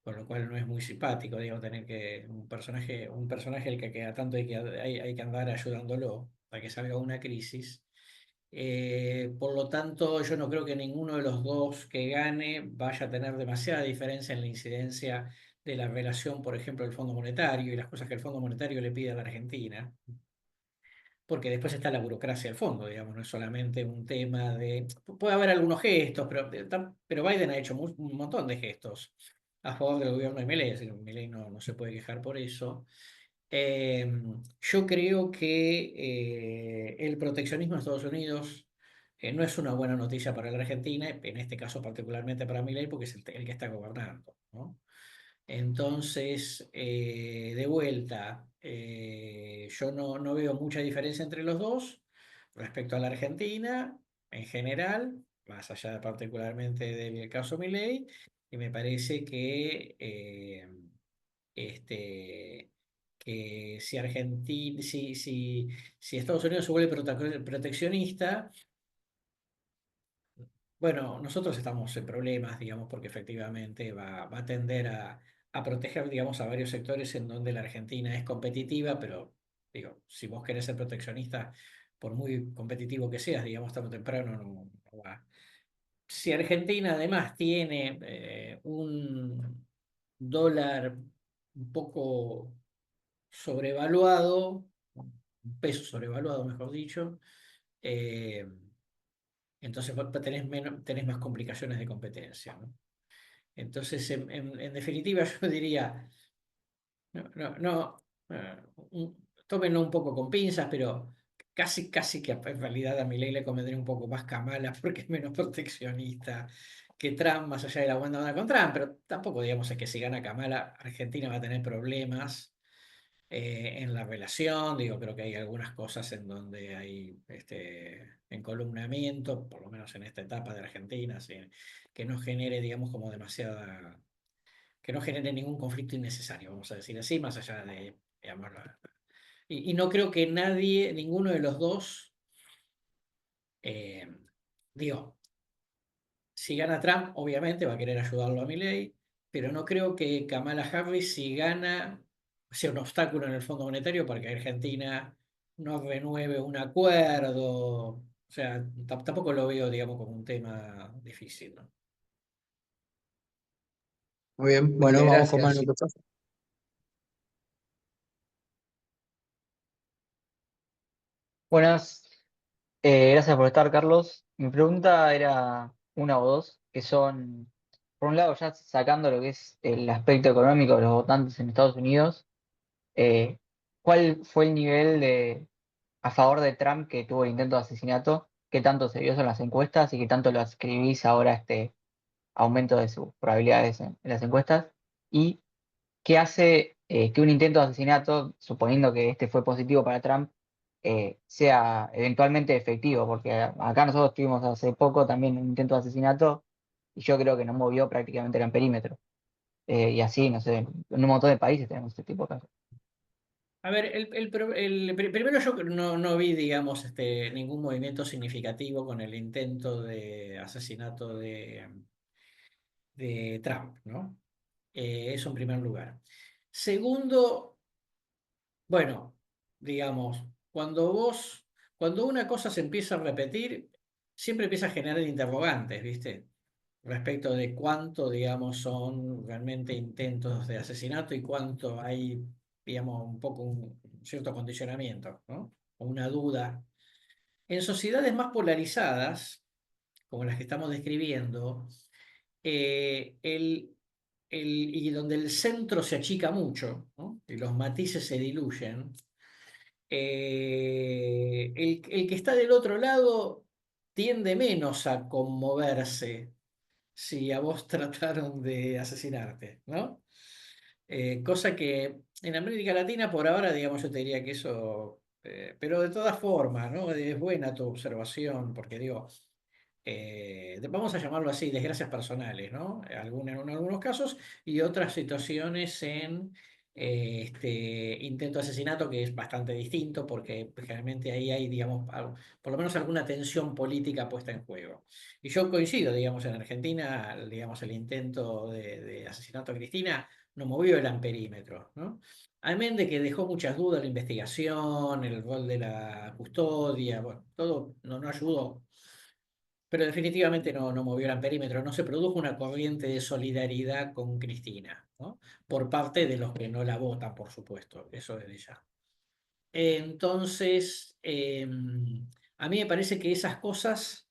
Con lo cual no es muy simpático, digo, tener que un personaje al que queda tanto hay que andar ayudándolo para que salga una crisis. Por lo tanto, yo no creo que ninguno de los dos que gane vaya a tener demasiada diferencia en la incidencia de la relación, por ejemplo, del Fondo Monetario y las cosas que el Fondo Monetario le pide a la Argentina, porque después está la burocracia del fondo, digamos, no es solamente un tema de... Puede haber algunos gestos, pero Biden ha hecho un montón de gestos a favor del gobierno de Milei, así que Milei no se puede quejar por eso. Eh, yo creo que el proteccionismo en Estados Unidos no es una buena noticia para la Argentina, en este caso particularmente para Milei, porque es el que está gobernando, ¿no? Entonces, de vuelta, yo no veo mucha diferencia entre los dos respecto a la Argentina en general, más allá particularmente del caso Milei, y me parece este, que si Estados Unidos se vuelve proteccionista, bueno, nosotros estamos en problemas, digamos, porque efectivamente va a tender a proteger, digamos, a varios sectores en donde la Argentina es competitiva, pero digo, si vos querés ser proteccionista, por muy competitivo que seas, digamos, tarde o temprano no va. Si Argentina además tiene un dólar un poco sobrevaluado, un peso sobrevaluado, mejor dicho, entonces tenés más complicaciones de competencia, ¿no? Entonces, en definitiva, yo diría, no, tómenlo un poco con pinzas, pero casi que en realidad a Milei le convendría un poco más Kamala porque es menos proteccionista que Trump, más allá de la buena onda con Trump, pero tampoco digamos es que si gana Kamala, Argentina va a tener problemas en la relación. Digo, creo que hay algunas cosas en donde hay encolumnamiento, por lo menos en esta etapa de Argentina, ¿sí? Que no genere, digamos, como demasiada, que no genere ningún conflicto innecesario, vamos a decir así, más allá de, digamos, y no creo que nadie, ninguno de los dos, eh, digo, si gana Trump, obviamente va a querer ayudarlo a Milei, pero no creo que Kamala Harris, si gana, sea un obstáculo en el Fondo Monetario para que Argentina no renueve un acuerdo. O sea, tampoco lo veo, digamos, como un tema difícil, ¿no? Muy bien, Vale, bueno, vamos con Manu. gracias. Buenas, gracias por estar, Carlos. Mi pregunta era una o dos, que son, por un lado, ya sacando lo que es el aspecto económico de los votantes en Estados Unidos, eh, ¿cuál fue el nivel de a favor de Trump que tuvo el intento de asesinato? ¿Qué tanto se vio eso en las encuestas y qué tanto lo ascribís ahora a este aumento de sus probabilidades en las encuestas? ¿Y qué hace que un intento de asesinato, suponiendo que este fue positivo para Trump, sea eventualmente efectivo? Porque acá nosotros tuvimos hace poco también un intento de asesinato y yo creo que no movió prácticamente el perímetro. Y así, no sé, en un montón de países tenemos este tipo de casos. A ver, primero yo no vi, digamos, ningún movimiento significativo con el intento de asesinato de Trump, ¿no? Eso en primer lugar. Segundo, bueno, digamos, cuando una cosa se empieza a repetir, siempre empieza a generar interrogantes, ¿viste? Respecto de cuánto, digamos, son realmente intentos de asesinato y cuánto hay, digamos, un poco un cierto condicionamiento, ¿no? O una duda. En sociedades más polarizadas, como las que estamos describiendo, y donde el centro se achica mucho, ¿no? Y los matices se diluyen, el que está del otro lado tiende menos a conmoverse si a vos trataron de asesinarte, ¿no? Cosa que en América Latina por ahora, digamos, yo te diría que eso, pero de todas formas, ¿no? Es buena tu observación, porque digo, vamos a llamarlo así, desgracias personales, ¿no? En algunos casos y otras situaciones en intento de asesinato que es bastante distinto porque generalmente ahí hay, digamos, por lo menos alguna tensión política puesta en juego. Y yo coincido, digamos, en Argentina, digamos, el intento de asesinato a Cristina no movió el amperímetro, ¿no? Amén de que dejó muchas dudas la investigación, el rol de la custodia, bueno, todo no ayudó, pero definitivamente no movió el perímetro, no se produjo una corriente de solidaridad con Cristina, ¿no? Por parte de los que no la votan, por supuesto, eso desde ya. Entonces, a mí me parece que esas cosas,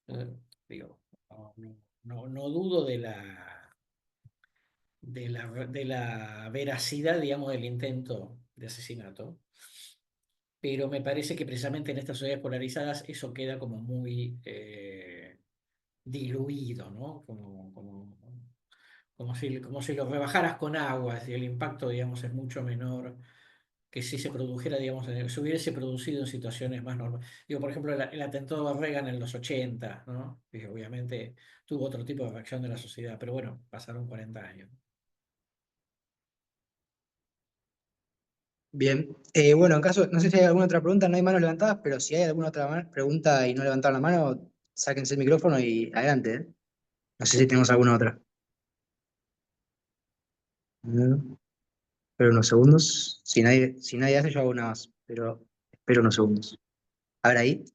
eh, digo, no dudo de la veracidad, digamos, del intento de asesinato, pero me parece que precisamente en estas sociedades polarizadas eso queda como muy diluido, ¿no? Como si lo rebajaras con agua, y el impacto, digamos, es mucho menor que si se produjera, digamos, se hubiese producido en situaciones más normales. Digo, por ejemplo, el atentado de Reagan en los 80, ¿no? Y obviamente tuvo otro tipo de reacción de la sociedad, pero bueno, pasaron 40 años. Bien. Bueno, en caso, no sé si hay alguna otra pregunta, no hay manos levantadas, pero si hay alguna otra pregunta y no levantaron la mano, sáquense el micrófono y adelante, ¿eh? No sé si tenemos alguna otra. Espero unos segundos. Si nadie hace, yo hago una más, pero espero unos segundos. A ver ahí.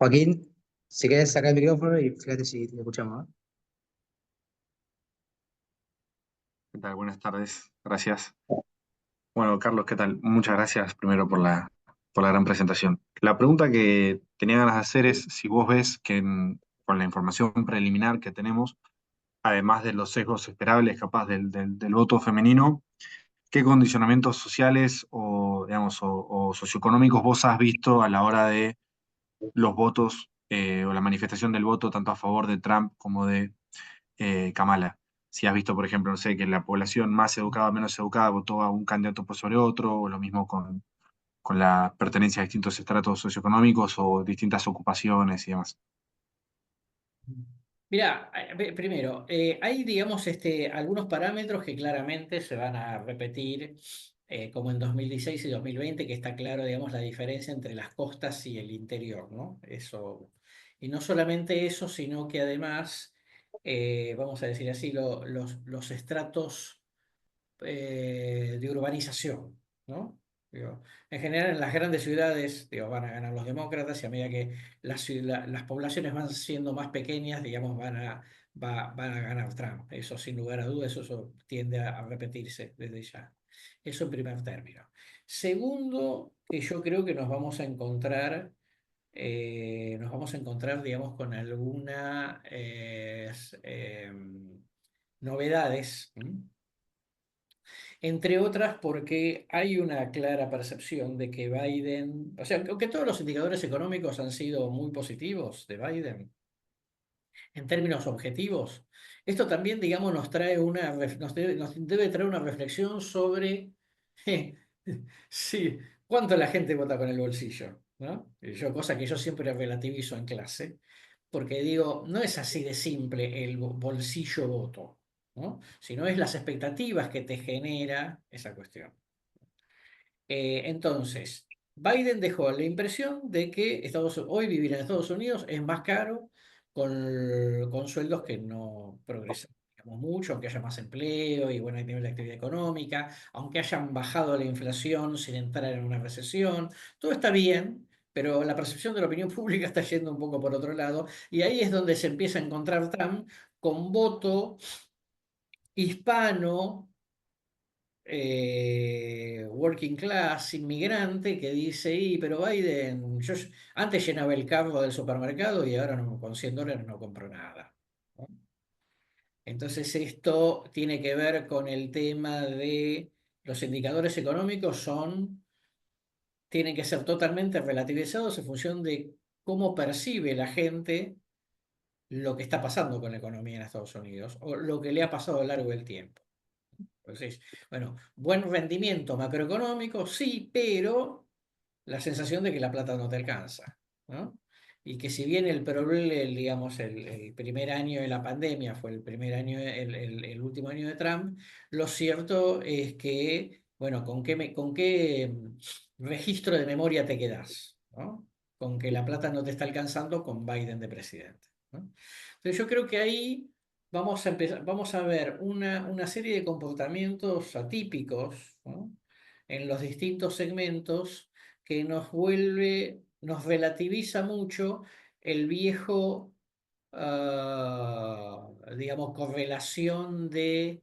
Joaquín, si querés sacar el micrófono y fíjate si te escuchamos, ¿eh? ¿Qué tal? Buenas tardes. Gracias. Bueno, Carlos, ¿qué tal? Muchas gracias primero por la gran presentación. La pregunta que tenía ganas de hacer es si vos ves que con la información preliminar que tenemos además de los sesgos esperables capaz del voto femenino, ¿qué condicionamientos sociales o, digamos, o socioeconómicos vos has visto a la hora de los votos o la manifestación del voto tanto a favor de Trump como de Kamala? Si has visto, por ejemplo, no sé, que la población más educada o menos educada votó a un candidato por sobre otro, o lo mismo con la pertenencia a distintos estratos socioeconómicos o distintas ocupaciones y demás. Mira, primero, hay, digamos, algunos parámetros que claramente se van a repetir, como en 2016 y 2020, que está claro, digamos, la diferencia entre las costas y el interior, ¿no? Eso, y no solamente eso, sino que además, vamos a decir así, los estratos de urbanización, ¿no? Digo, en general, en las grandes ciudades, digo, van a ganar los demócratas y a medida que las poblaciones van siendo más pequeñas, digamos, van a ganar Trump. Eso sin lugar a dudas, eso tiende a repetirse desde ya. Eso en primer término. Segundo, que yo creo que nos vamos a encontrar, digamos, con algunas novedades. Entre otras porque hay una clara percepción de que Biden, o sea, aunque todos los indicadores económicos han sido muy positivos de Biden, en términos objetivos, esto también, digamos, nos debe traer una reflexión sobre sí, cuánto la gente vota con el bolsillo, ¿no? Cosa que yo siempre relativizo en clase, porque digo, no es así de simple el bolsillo voto, ¿no? Sino es las expectativas que te genera esa cuestión. Entonces, Biden dejó la impresión de que hoy vivir en Estados Unidos es más caro con sueldos que no progresan, digamos, mucho, aunque haya más empleo y bueno, hay nivel de actividad económica, aunque hayan bajado la inflación sin entrar en una recesión, todo está bien. Pero la percepción de la opinión pública está yendo un poco por otro lado, y ahí es donde se empieza a encontrar Trump con voto hispano, working class, inmigrante, que dice, pero Biden, antes llenaba el carro del supermercado y ahora con $100 no compro nada, ¿no? Entonces esto tiene que ver con el tema de los indicadores económicos tienen que ser totalmente relativizados en función de cómo percibe la gente lo que está pasando con la economía en Estados Unidos o lo que le ha pasado a lo largo del tiempo. Entonces, bueno, buen rendimiento macroeconómico, sí, pero la sensación de que la plata no te alcanza, ¿no? Y que si bien digamos, el primer año de la pandemia fue el primer año, el último año de Trump, lo cierto es que, bueno, con qué registro de memoria te quedás, ¿no? Con que la plata no te está alcanzando con Biden de presidente, ¿no? Entonces yo creo que ahí vamos a ver una serie de comportamientos atípicos, ¿no? En los distintos segmentos que nos relativiza mucho el viejo, digamos, correlación de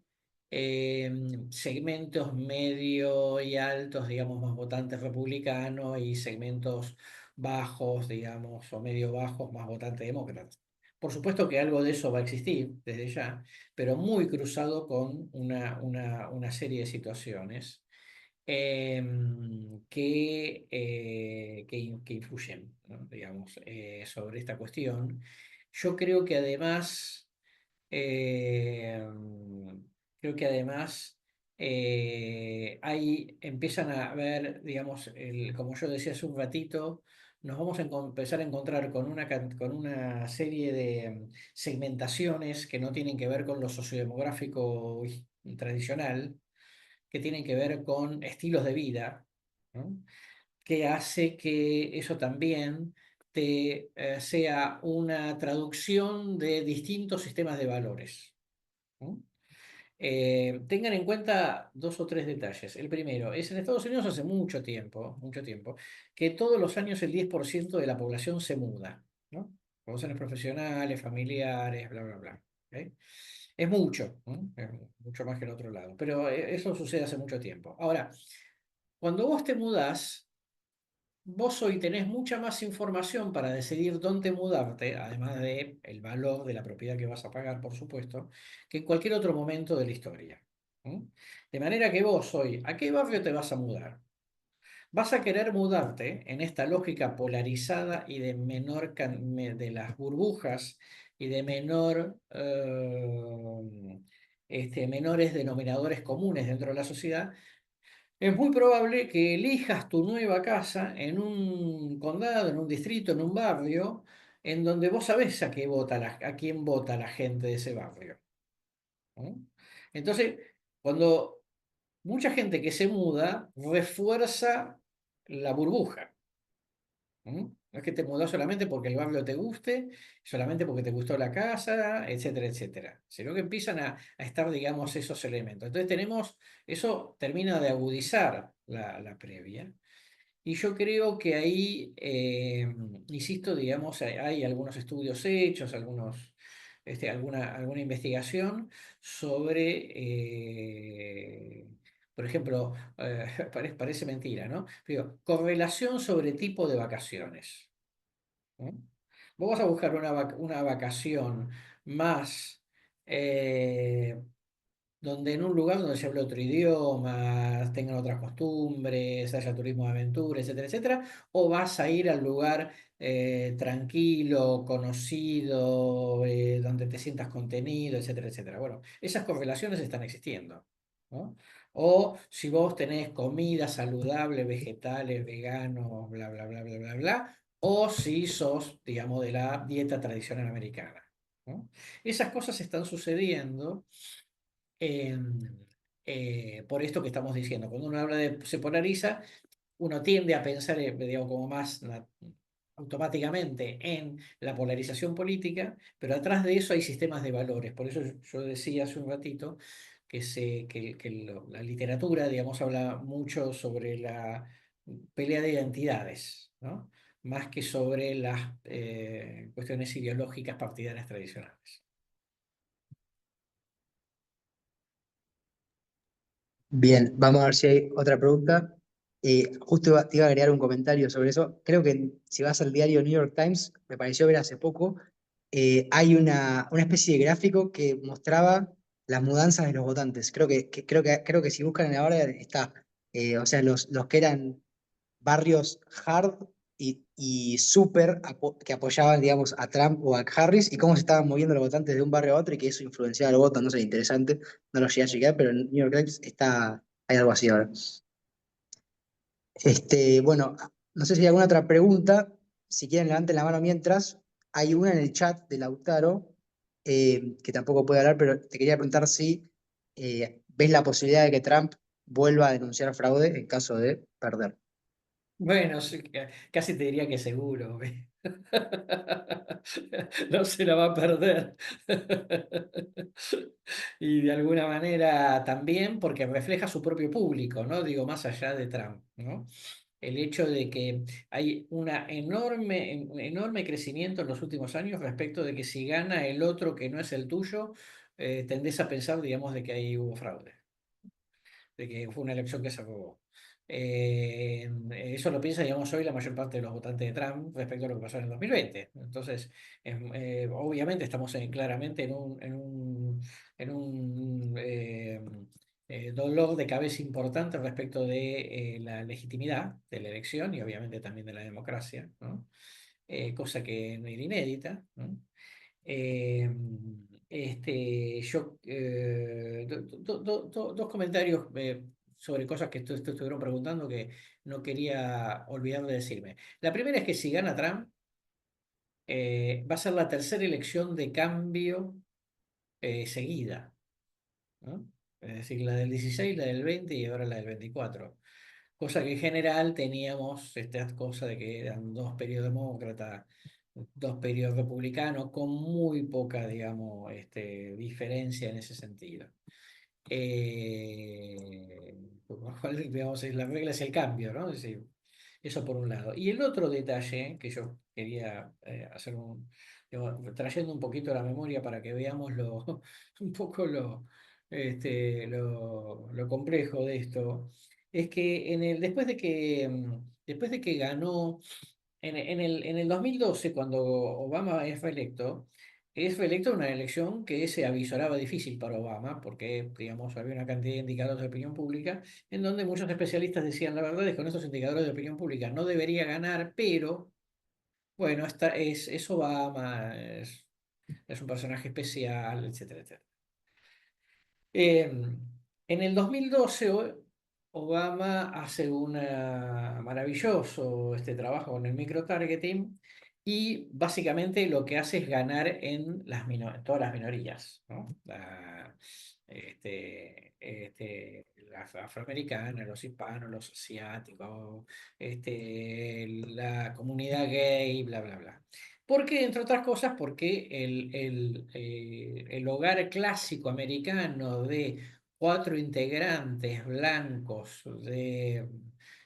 segmentos medio y altos, digamos, más votantes republicanos y segmentos bajos, digamos, o medio bajos, más votantes demócratas. Por supuesto que algo de eso va a existir desde ya, pero muy cruzado con una serie de situaciones que influyen, ¿no? Digamos, sobre esta cuestión. Yo eh, creo que además ahí empiezan a ver, digamos, como yo decía hace un ratito, nos vamos a empezar a encontrar con una serie de segmentaciones que no tienen que ver con lo sociodemográfico tradicional, que tienen que ver con estilos de vida, ¿no? Que hace que eso también sea una traducción de distintos sistemas de valores, ¿no? Tengan en cuenta dos o tres detalles. El primero es en Estados Unidos hace mucho tiempo, que todos los años el 10% de la población se muda, ¿no? Por razones profesionales, familiares, bla, bla, bla. ¿Ok? Es mucho, ¿no? Es mucho más que el otro lado, pero eso sucede hace mucho tiempo. Ahora, cuando vos te mudás, vos hoy tenés mucha más información para decidir dónde mudarte, además de el valor de la propiedad que vas a pagar, por supuesto, que en cualquier otro momento de la historia. ¿Mm? De manera que vos hoy, ¿a qué barrio te vas a mudar? Vas a querer mudarte en esta lógica polarizada y de de las burbujas y de menores denominadores comunes dentro de la sociedad. Es muy probable que elijas tu nueva casa en un condado, en un distrito, en un barrio, en donde vos sabés a quién vota la gente de ese barrio. ¿No? Entonces, cuando mucha gente que se muda refuerza la burbuja. ¿Mm? No es que te mudás solamente porque el barrio te guste, solamente porque te gustó la casa, etcétera, etcétera, sino que empiezan a estar, digamos, esos elementos. Entonces eso termina de agudizar la previa. Y yo creo que ahí, insisto, digamos, hay algunos estudios hechos, alguna investigación sobre, por ejemplo, parece mentira, ¿no? Pero correlación sobre tipo de vacaciones. ¿No? Vos vas a buscar una vacación más eh, donde en un lugar donde se habla otro idioma, tengan otras costumbres, haya turismo de aventura, etcétera, etcétera, o vas a ir al lugar tranquilo, conocido, donde te sientas contenido, etcétera, etcétera. Bueno, esas correlaciones están existiendo. ¿No? O si vos tenés comida saludable, vegetales, veganos, bla, bla, bla, bla, bla, bla, o si sos, digamos, de la dieta tradicional americana. ¿No? Esas cosas están sucediendo por esto que estamos diciendo. Cuando uno habla de se polariza, uno tiende a pensar, digamos, como más automáticamente en la polarización política, pero atrás de eso hay sistemas de valores. Por eso yo decía hace un ratito que la literatura, digamos, habla mucho sobre la pelea de identidades, ¿no? Más que sobre las cuestiones ideológicas partidarias tradicionales. Bien, vamos a ver si hay otra pregunta. Justo te iba a agregar un comentario sobre eso. Creo que si vas al diario New York Times, me pareció ver hace poco, hay una especie de gráfico que mostraba las mudanzas de los votantes. Creo que si buscan ahora está. O sea, los que eran barrios hard y súper que apoyaban, digamos, a Trump o a Harris y cómo se estaban moviendo los votantes de un barrio a otro y que eso influenciaba el voto, no sé, interesante, no lo llegué a llegar, pero en New York Times hay algo así ahora. Bueno, no sé si hay alguna otra pregunta, si quieren levanten la mano mientras, hay una en el chat de Lautaro, que tampoco puede hablar, pero te quería preguntar si ves la posibilidad de que Trump vuelva a denunciar fraude en caso de perder. Bueno, sí, casi te diría que seguro. ¿Ve? No se la va a perder. Y de alguna manera también porque refleja su propio público, ¿no? Digo, más allá de Trump, ¿no? El hecho de que hay un enorme crecimiento en los últimos años respecto de que si gana el otro que no es el tuyo, tendés a pensar, digamos, de que ahí hubo fraude, de que fue una elección que se robó. Eso lo piensa, digamos, hoy la mayor parte de los votantes de Trump respecto a lo que pasó en el 2020. Entonces, obviamente estamos claramente en un dolor de cabeza importante respecto de la legitimidad de la elección y obviamente también de la democracia, ¿no? Cosa que no era inédita, ¿no? Eh, dos comentarios sobre cosas que estuvieron preguntando que no quería olvidar de decirme. La primera es que si gana Trump, va a ser la tercera elección de cambio seguida, ¿no? Es decir, la del 16, la del 20 y ahora la del 24. Cosa que en general teníamos esta cosa de que eran dos periodos demócratas, dos periodos republicanos, con muy poca, digamos, diferencia en ese sentido. Por lo cual, digamos, la regla es el cambio, ¿no? Es decir, eso por un lado. Y el otro detalle que yo quería hacer trayendo un poquito a la memoria para que veamos un poco lo complejo de esto, es que después de que ganó, en el 2012, cuando Obama es reelecto en una elección que se avisoraba difícil para Obama, porque, digamos, había una cantidad de indicadores de opinión pública, en donde muchos especialistas decían, la verdad es que con estos indicadores de opinión pública no debería ganar, pero, bueno, es Obama, es un personaje especial, etcétera, etcétera. En el 2012, Obama hace un maravilloso trabajo con el microtargeting y básicamente lo que hace es ganar en todas las minorías, ¿no? Las afroamericanas, los hispanos, los asiáticos, la comunidad gay, bla, bla, bla. Porque, entre otras cosas, porque el hogar clásico americano de cuatro integrantes blancos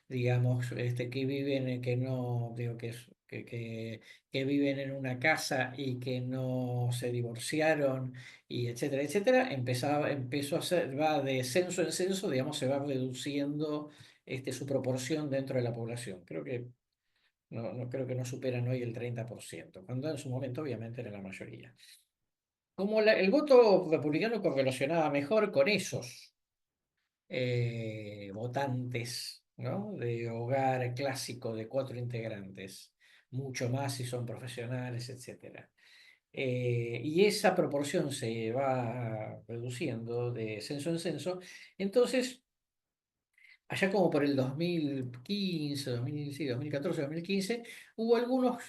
digamos, que viven, que no, digo, que viven en una casa y que no se divorciaron, y etcétera, etcétera, empezó a ser, va de censo en censo, digamos, se va reduciendo su proporción dentro de la población. Creo que creo que no superan hoy el 30%, cuando en su momento obviamente era la mayoría. Como el voto republicano correlacionaba mejor con esos votantes, ¿no? De hogar clásico de cuatro integrantes, mucho más si son profesionales, etcétera. Y esa proporción se va reduciendo de censo en censo. Entonces, allá como por el 2015, sí, 2014, 2015, hubo algunos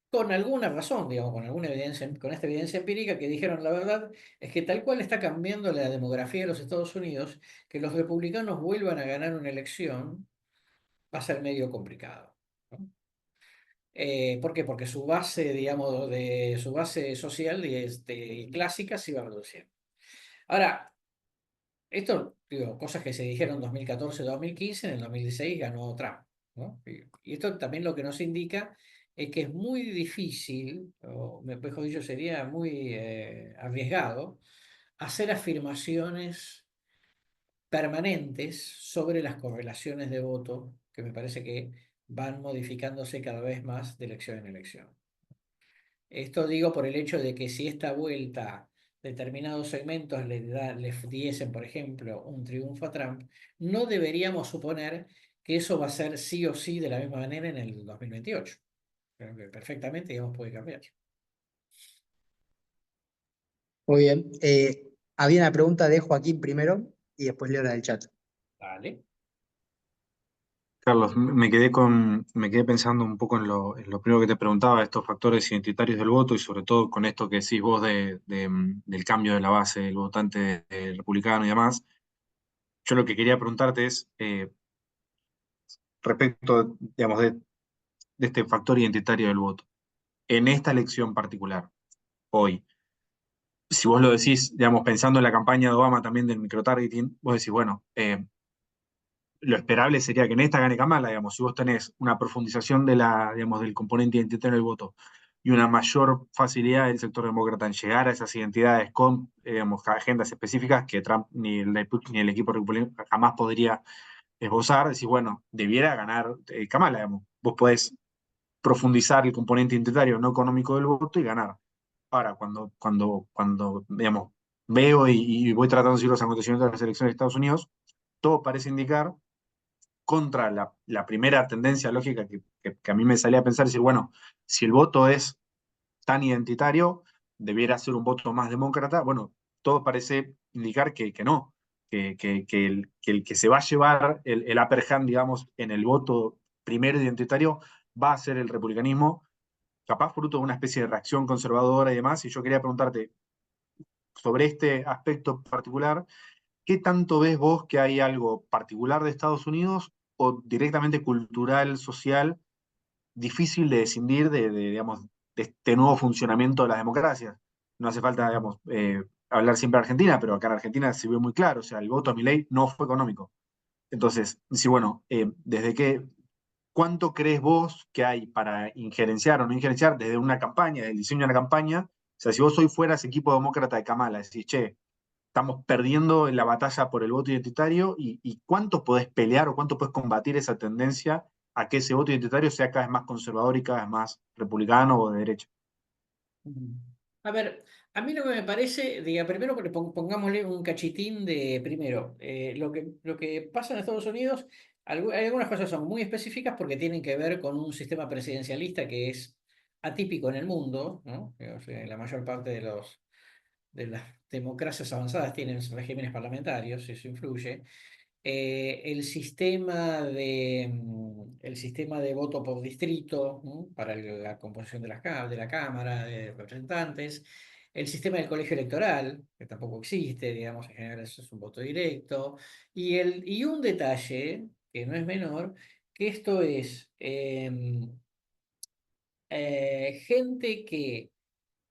con alguna razón, digamos, con alguna evidencia, con esta evidencia empírica, que dijeron la verdad es que tal cual está cambiando la demografía de los Estados Unidos, que los republicanos vuelvan a ganar una elección va a ser medio complicado, ¿no? ¿Por qué? Porque su base, digamos, su base social y clásica se iba a reducir. Ahora, esto, digo, cosas que se dijeron en 2014, 2015, en el 2016 ganó Trump, ¿no? Y esto también lo que nos indica es que es muy difícil, o mejor dicho, sería muy arriesgado hacer afirmaciones permanentes sobre las correlaciones de voto, que me parece que van modificándose cada vez más de elección en elección. Esto digo por el hecho de que si esta vuelta determinados segmentos les diesen, por ejemplo, un triunfo a Trump, no deberíamos suponer que eso va a ser sí o sí de la misma manera en el 2028. Creo que perfectamente, digamos, puede cambiar. Muy bien. Había una pregunta de Joaquín primero y después leo la del chat. Vale. Carlos, me quedé pensando un poco en lo primero que te preguntaba, estos factores identitarios del voto y sobre todo con esto que decís vos del cambio de la base del votante republicano y demás. Yo lo que quería preguntarte es, respecto, digamos, de este factor identitario del voto, en esta elección particular, hoy, si vos lo decís, digamos, pensando en la campaña de Obama también del microtargeting, vos decís, bueno, lo esperable sería que en esta gane Kamala, digamos, si vos tenés una profundización digamos, del componente identitario del voto y una mayor facilidad del sector demócrata en llegar a esas identidades con, digamos, agendas específicas que Trump ni el equipo republicano jamás podría esbozar, decís, bueno, debiera ganar Kamala, digamos. Vos podés profundizar el componente identitario no económico del voto y ganar. Ahora, digamos, veo y voy tratando de seguir los acontecimientos de las elecciones de Estados Unidos, todo parece indicar contra la primera tendencia lógica que a mí me salía a pensar, decir, bueno, si el voto es tan identitario, debiera ser un voto más demócrata. Bueno, todo parece indicar que no, que el que se va a llevar el upper hand, digamos, en el voto primero identitario va a ser el republicanismo, capaz fruto de una especie de reacción conservadora y demás. Y yo quería preguntarte sobre este aspecto particular, ¿qué tanto ves vos que hay algo particular de Estados Unidos o directamente cultural, social, difícil de escindir digamos, de este nuevo funcionamiento de las democracias? No hace falta, digamos, hablar siempre de Argentina, pero acá en Argentina se vio muy claro, o sea, el voto a Milei no fue económico. Entonces, sí, bueno, ¿cuánto crees vos que hay para injerenciar o no injerenciar desde una campaña, del diseño de una campaña? O sea, si vos hoy fueras equipo demócrata de Kamala, decís, che, estamos perdiendo la batalla por el voto identitario y cuánto podés pelear o cuánto podés combatir esa tendencia a que ese voto identitario sea cada vez más conservador y cada vez más republicano o de derecha. A ver, a mí lo que me parece, diga, primero que pongámosle un cachitín de primero, lo que pasa en Estados Unidos, hay algunas cosas son muy específicas porque tienen que ver con un sistema presidencialista que es atípico en el mundo, ¿no? O sea, la mayor parte de las democracias avanzadas tienen regímenes parlamentarios, eso influye. El sistema de voto por distrito, ¿no? Para la composición de la Cámara de Representantes, el sistema del colegio electoral, que tampoco existe, digamos, en general eso es un voto directo, y un detalle que no es menor, que esto es gente que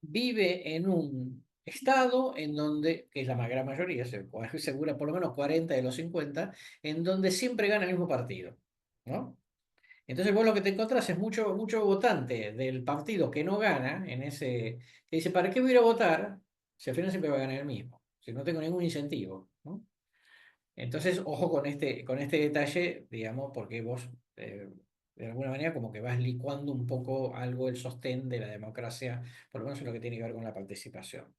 vive en un estado en donde, que es la gran mayoría, segura por lo menos 40 de los 50, en donde siempre gana el mismo partido, ¿no? Entonces vos lo que te encontrás es mucho, mucho votante del partido que no gana, que dice, ¿para qué voy a ir a votar si al final siempre va a ganar el mismo? Si no tengo ningún incentivo, ¿no? Entonces, ojo con este detalle, digamos, porque vos, de alguna manera, como que vas licuando un poco algo el sostén de la democracia, por lo menos en lo que tiene que ver con la participación.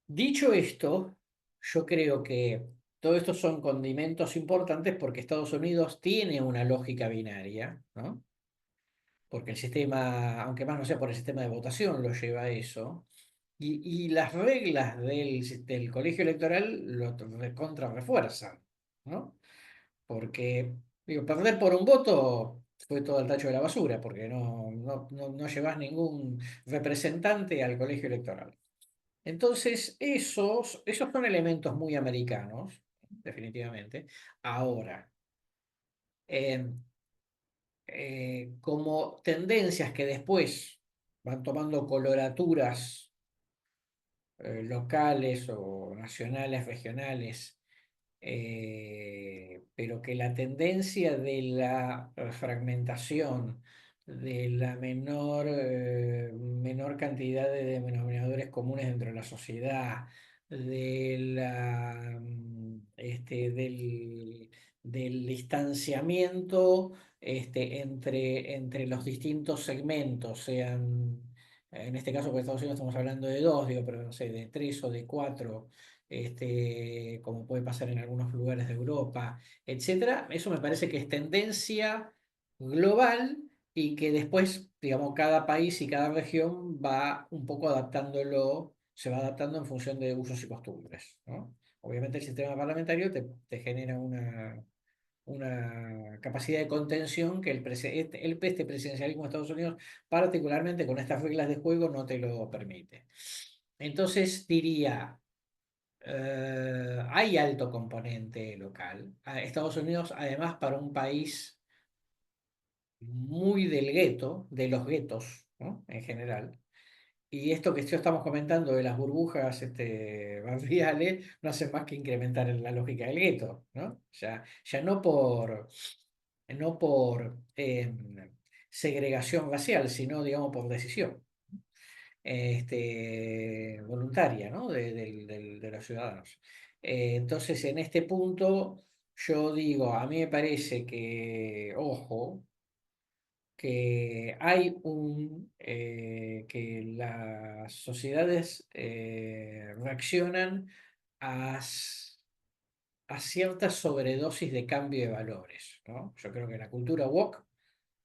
Dicho esto, yo creo que todo esto son condimentos importantes porque Estados Unidos tiene una lógica binaria, ¿no? Porque el sistema, aunque más no sea por el sistema de votación, lo lleva a eso. Y las reglas del colegio electoral lo contra refuerzan, ¿no? Porque, digo, perder por un voto fue todo al tacho de la basura, porque no llevas ningún representante al colegio electoral. Entonces, esos son elementos muy americanos, definitivamente. Ahora, eh, como tendencias que después van tomando coloraturas locales o nacionales, regionales, pero que la tendencia de la fragmentación, de la menor cantidad de denominadores comunes dentro de la sociedad, de la, del distanciamiento entre los distintos segmentos, sean, en este caso, por Estados Unidos estamos hablando de dos, digo, pero no sé, de tres o de cuatro, como puede pasar en algunos lugares de Europa, etcétera. Eso me parece que es tendencia global y que después, digamos, cada país y cada región va un poco adaptándolo, se va adaptando en función de usos y costumbres, ¿no? Obviamente el sistema parlamentario te genera una capacidad de contención que este presidencialismo de Estados Unidos, particularmente con estas reglas de juego, no te lo permite. Entonces diría, hay alto componente local. Estados Unidos, además, para un país muy del gueto, de los guetos, ¿no? En general. Y esto que yo estamos comentando de las burbujas barriales no hace más que incrementar la lógica del gueto, ¿no? Ya no por segregación racial, sino, digamos, por decisión voluntaria, ¿no? De los ciudadanos. Entonces, en este punto, yo digo, a mí me parece que, ojo, que que las sociedades reaccionan a, a cierta sobredosis de cambio de valores, ¿no? Yo creo que la cultura woke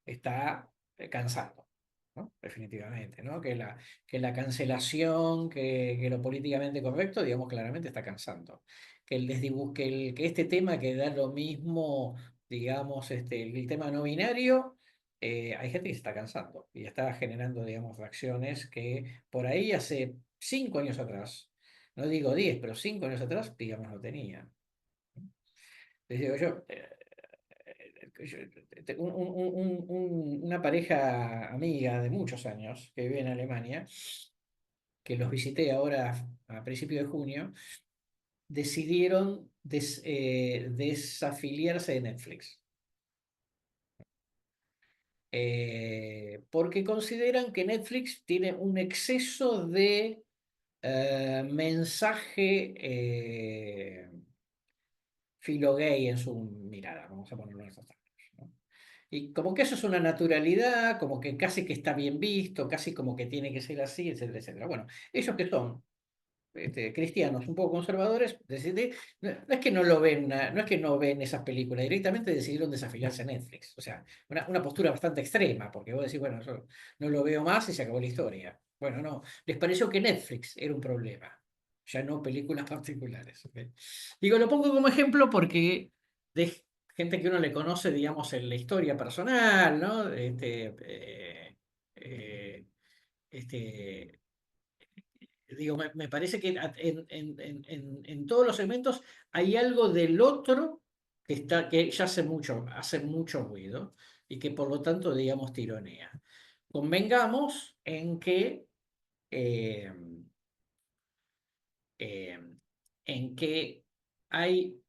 está cansando, ¿no? Definitivamente, ¿no? Que la cancelación, que lo políticamente correcto, digamos, claramente está cansando. Que este tema que da lo mismo, digamos, el tema no binario, hay gente que se está cansando y está generando, digamos, reacciones que por ahí hace 5 años atrás, no digo 10, pero 5 años atrás, digamos, no tenían. Les digo yo, una pareja amiga de muchos años que vive en Alemania, que los visité ahora a principios de junio, decidieron desafiliarse de Netflix. Porque consideran que Netflix tiene un exceso de mensaje filo gay en su mirada, vamos a ponerlo en estos términos, ¿no? Y como que eso es una naturalidad, como que casi que está bien visto, casi como que tiene que ser así, etcétera, etcétera. Bueno, ellos que son cristianos un poco conservadores, no es que no lo ven, no es que no ven esas películas, directamente decidieron desafiliarse a Netflix. O sea, una postura bastante extrema, porque vos decís, bueno, yo no lo veo más y se acabó la historia. Bueno, no, les pareció que Netflix era un problema, ya no películas particulares. ¿Ok? Digo, lo pongo como ejemplo porque de gente que uno le conoce, digamos, en la historia personal, ¿no? Eh, este, digo, me parece que en todos los segmentos hay algo del otro que ya hace mucho ruido y que por lo tanto, digamos, tironea. Convengamos eh, eh, en que hay,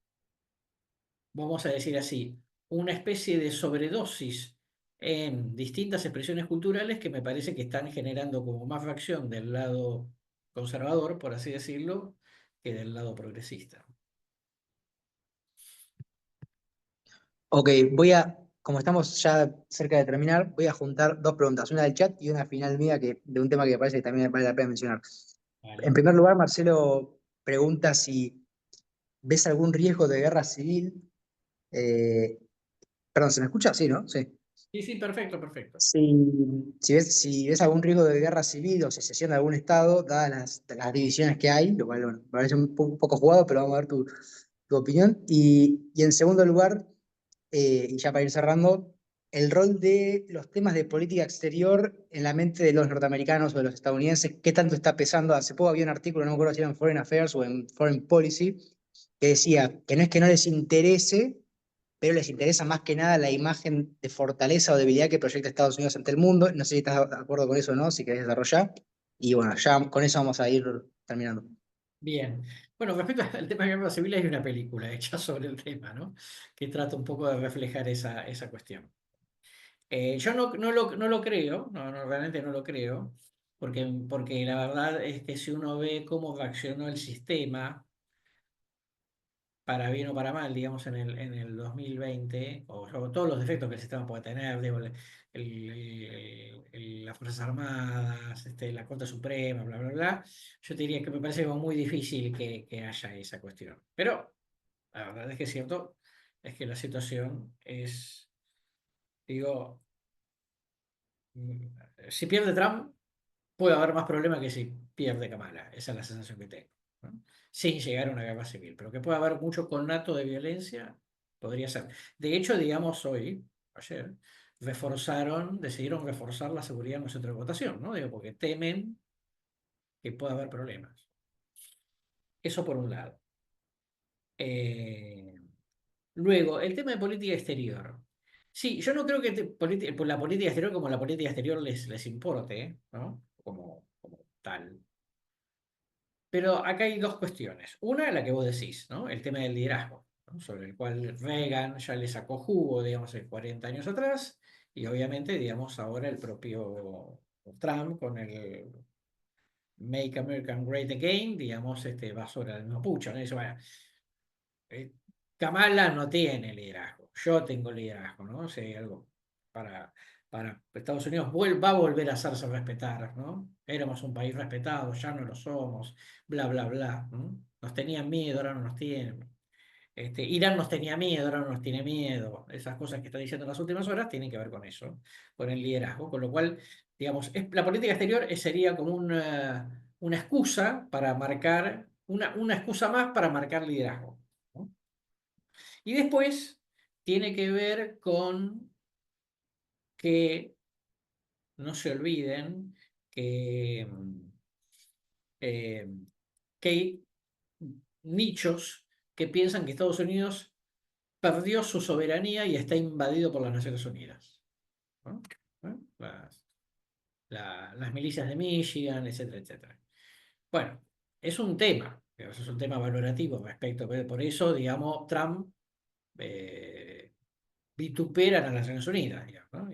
vamos a decir así, una especie de sobredosis en distintas expresiones culturales que me parece que están generando como más reacción del lado conservador, por así decirlo, que del lado progresista. Ok, como estamos ya cerca de terminar, voy a juntar dos preguntas, una del chat y una final mía de un tema que me parece que también vale la pena mencionar. En Vale. primer lugar, Marcelo pregunta si ves algún riesgo de guerra civil. Eh, Perdón, ¿se me escucha? Sí, ¿no? Sí. Sí, sí, perfecto, perfecto. Si ves algún riesgo de guerra civil o secesión de algún estado, dadas las divisiones que hay, lo cual bueno, me parece un poco jugado, pero vamos a ver tu opinión. Y en segundo lugar, y ya para ir cerrando, el rol de los temas de política exterior en la mente de los norteamericanos o de los estadounidenses, ¿qué tanto está pesando? Hace poco había un artículo, no me acuerdo si era en Foreign Affairs o en Foreign Policy, que decía que no es que no les interese, pero les interesa más que nada la imagen de fortaleza o debilidad que proyecta Estados Unidos ante el mundo. No sé si estás de acuerdo con eso o no, si querés desarrollar. Y bueno, ya con eso vamos a ir terminando. Bien. Bueno, respecto al tema de guerra civil, hay una película hecha sobre el tema, ¿no? Que trata un poco de reflejar esa cuestión. Yo no lo creo, realmente no lo creo, porque la verdad es que si uno ve cómo reaccionó el sistema, para bien o para mal, digamos, en el 2020, o todos los defectos que el sistema puede tener, digo, las Fuerzas Armadas, la Corte Suprema, bla, bla, bla, yo te diría que me parece como muy difícil que haya esa cuestión. Pero la verdad es que es cierto, es que la situación es, digo, mm, si pierde Trump, puede haber más problemas que si pierde Kamala. Esa es la sensación que tengo, ¿no? Sin llegar a una guerra civil, pero que puede haber mucho conato de violencia, podría ser. De hecho, digamos ayer, decidieron reforzar la seguridad en los centros de votación, ¿no? Digo, porque temen que pueda haber problemas. Eso por un lado. Eh, Luego, el tema de política exterior. Sí, yo no creo que la política exterior como la política exterior les importe, ¿no? Como tal. Pero acá hay dos cuestiones. Una, la que vos decís, ¿no? El tema del liderazgo, ¿no? Sobre el cual Reagan ya le sacó jugo, digamos, hace 40 años atrás, y obviamente, digamos, ahora el propio Trump con el Make America Great Again, digamos, va sobre el mismo pucho, ¿no? Y dice, bueno, eh, Kamala no tiene liderazgo, yo tengo liderazgo, ¿no? O sea, hay algo para, para Estados Unidos va a volver a hacerse respetar, ¿no? Éramos un país respetado, ya no lo somos, bla, bla, bla, ¿no? Nos tenían miedo, ahora no nos tienen. Irán nos tenía miedo, ahora no nos tiene miedo. Esas cosas que está diciendo en las últimas horas tienen que ver con eso, con el liderazgo. Con lo cual, digamos, la política exterior sería como una excusa para marcar, una excusa más para marcar liderazgo, ¿no? Y después tiene que ver con que no se olviden que, eh, que hay nichos que piensan que Estados Unidos perdió su soberanía y está invadido por las Naciones Unidas, ¿no? ¿Eh? Las milicias de Michigan, etcétera, etcétera. Bueno, es un tema, pero es un tema valorativo respecto, por eso, digamos, Trump eh, vituperan a las Naciones Unidas, digamos, ¿no?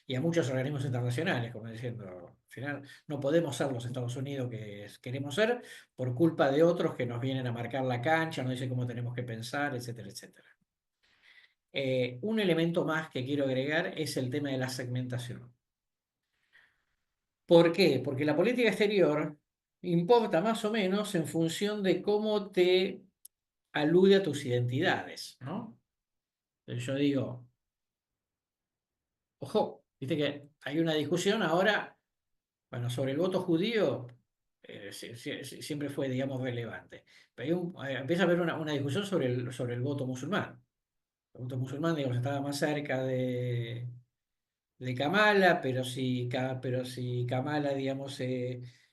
Y a muchos organismos internacionales, como diciendo, al final no podemos ser los Estados Unidos que queremos ser por culpa de otros que nos vienen a marcar la cancha, nos dicen cómo tenemos que pensar, etcétera, etcétera. Un elemento más que quiero agregar es el tema de la segmentación. ¿Por qué? Porque la política exterior importa más o menos en función de cómo te alude a tus identidades, ¿no? Entonces yo digo, ojo, viste que hay una discusión ahora, bueno, sobre el voto judío, siempre fue, digamos, relevante. Pero empieza a haber una discusión sobre el voto musulmán. El voto musulmán, digamos, estaba más cerca de Kamala, pero si Kamala, digamos,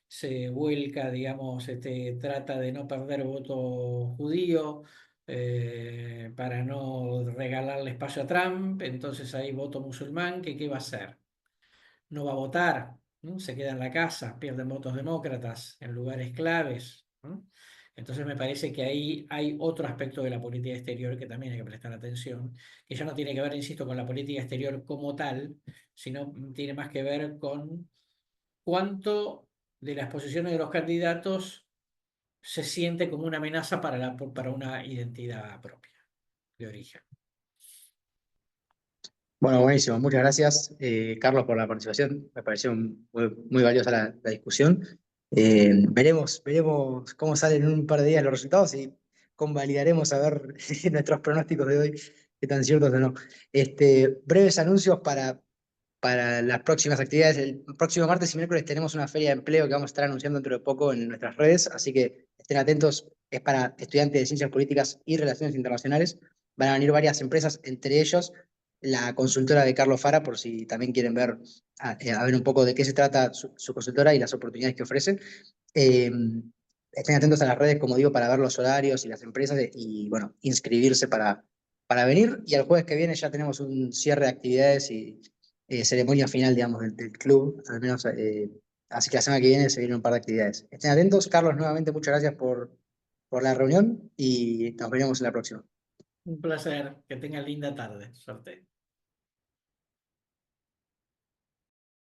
se vuelca, digamos, trata de no perder voto judío para no regalarle espacio a Trump, entonces hay voto musulmán, que ¿qué va a hacer? No va a votar, ¿no? Se queda en la casa, pierden votos demócratas en lugares claves, ¿no? Entonces me parece que ahí hay otro aspecto de la política exterior que también hay que prestar atención, que ya no tiene que ver, insisto, con la política exterior como tal, sino tiene más que ver con cuánto de las posiciones de los candidatos se siente como una amenaza para una identidad propia de origen. Bueno, buenísimo. Muchas gracias, Carlos, por la participación. Me pareció muy valiosa la discusión. Veremos cómo salen en un par de días los resultados y convalidaremos a ver nuestros pronósticos de hoy, qué tan ciertos o no. Breves anuncios para las próximas actividades. El próximo martes y miércoles tenemos una feria de empleo que vamos a estar anunciando dentro de poco en nuestras redes, así que estén atentos. Es para estudiantes de Ciencias Políticas y Relaciones Internacionales. Van a venir varias empresas, entre ellos la consultora de Carlos Fara, por si también quieren ver, a ver un poco de qué se trata su consultora y las oportunidades que ofrece. Eh, Estén atentos a las redes, como digo, para ver los horarios y las empresas y, bueno, inscribirse para venir. Y el jueves que viene ya tenemos un cierre de actividades y ceremonia final, digamos, del club, al menos. Así que la semana que viene se vienen un par de actividades. Estén atentos. Carlos, nuevamente muchas gracias por la reunión y nos veremos en la próxima. Un placer, que tengan linda tarde. Suerte.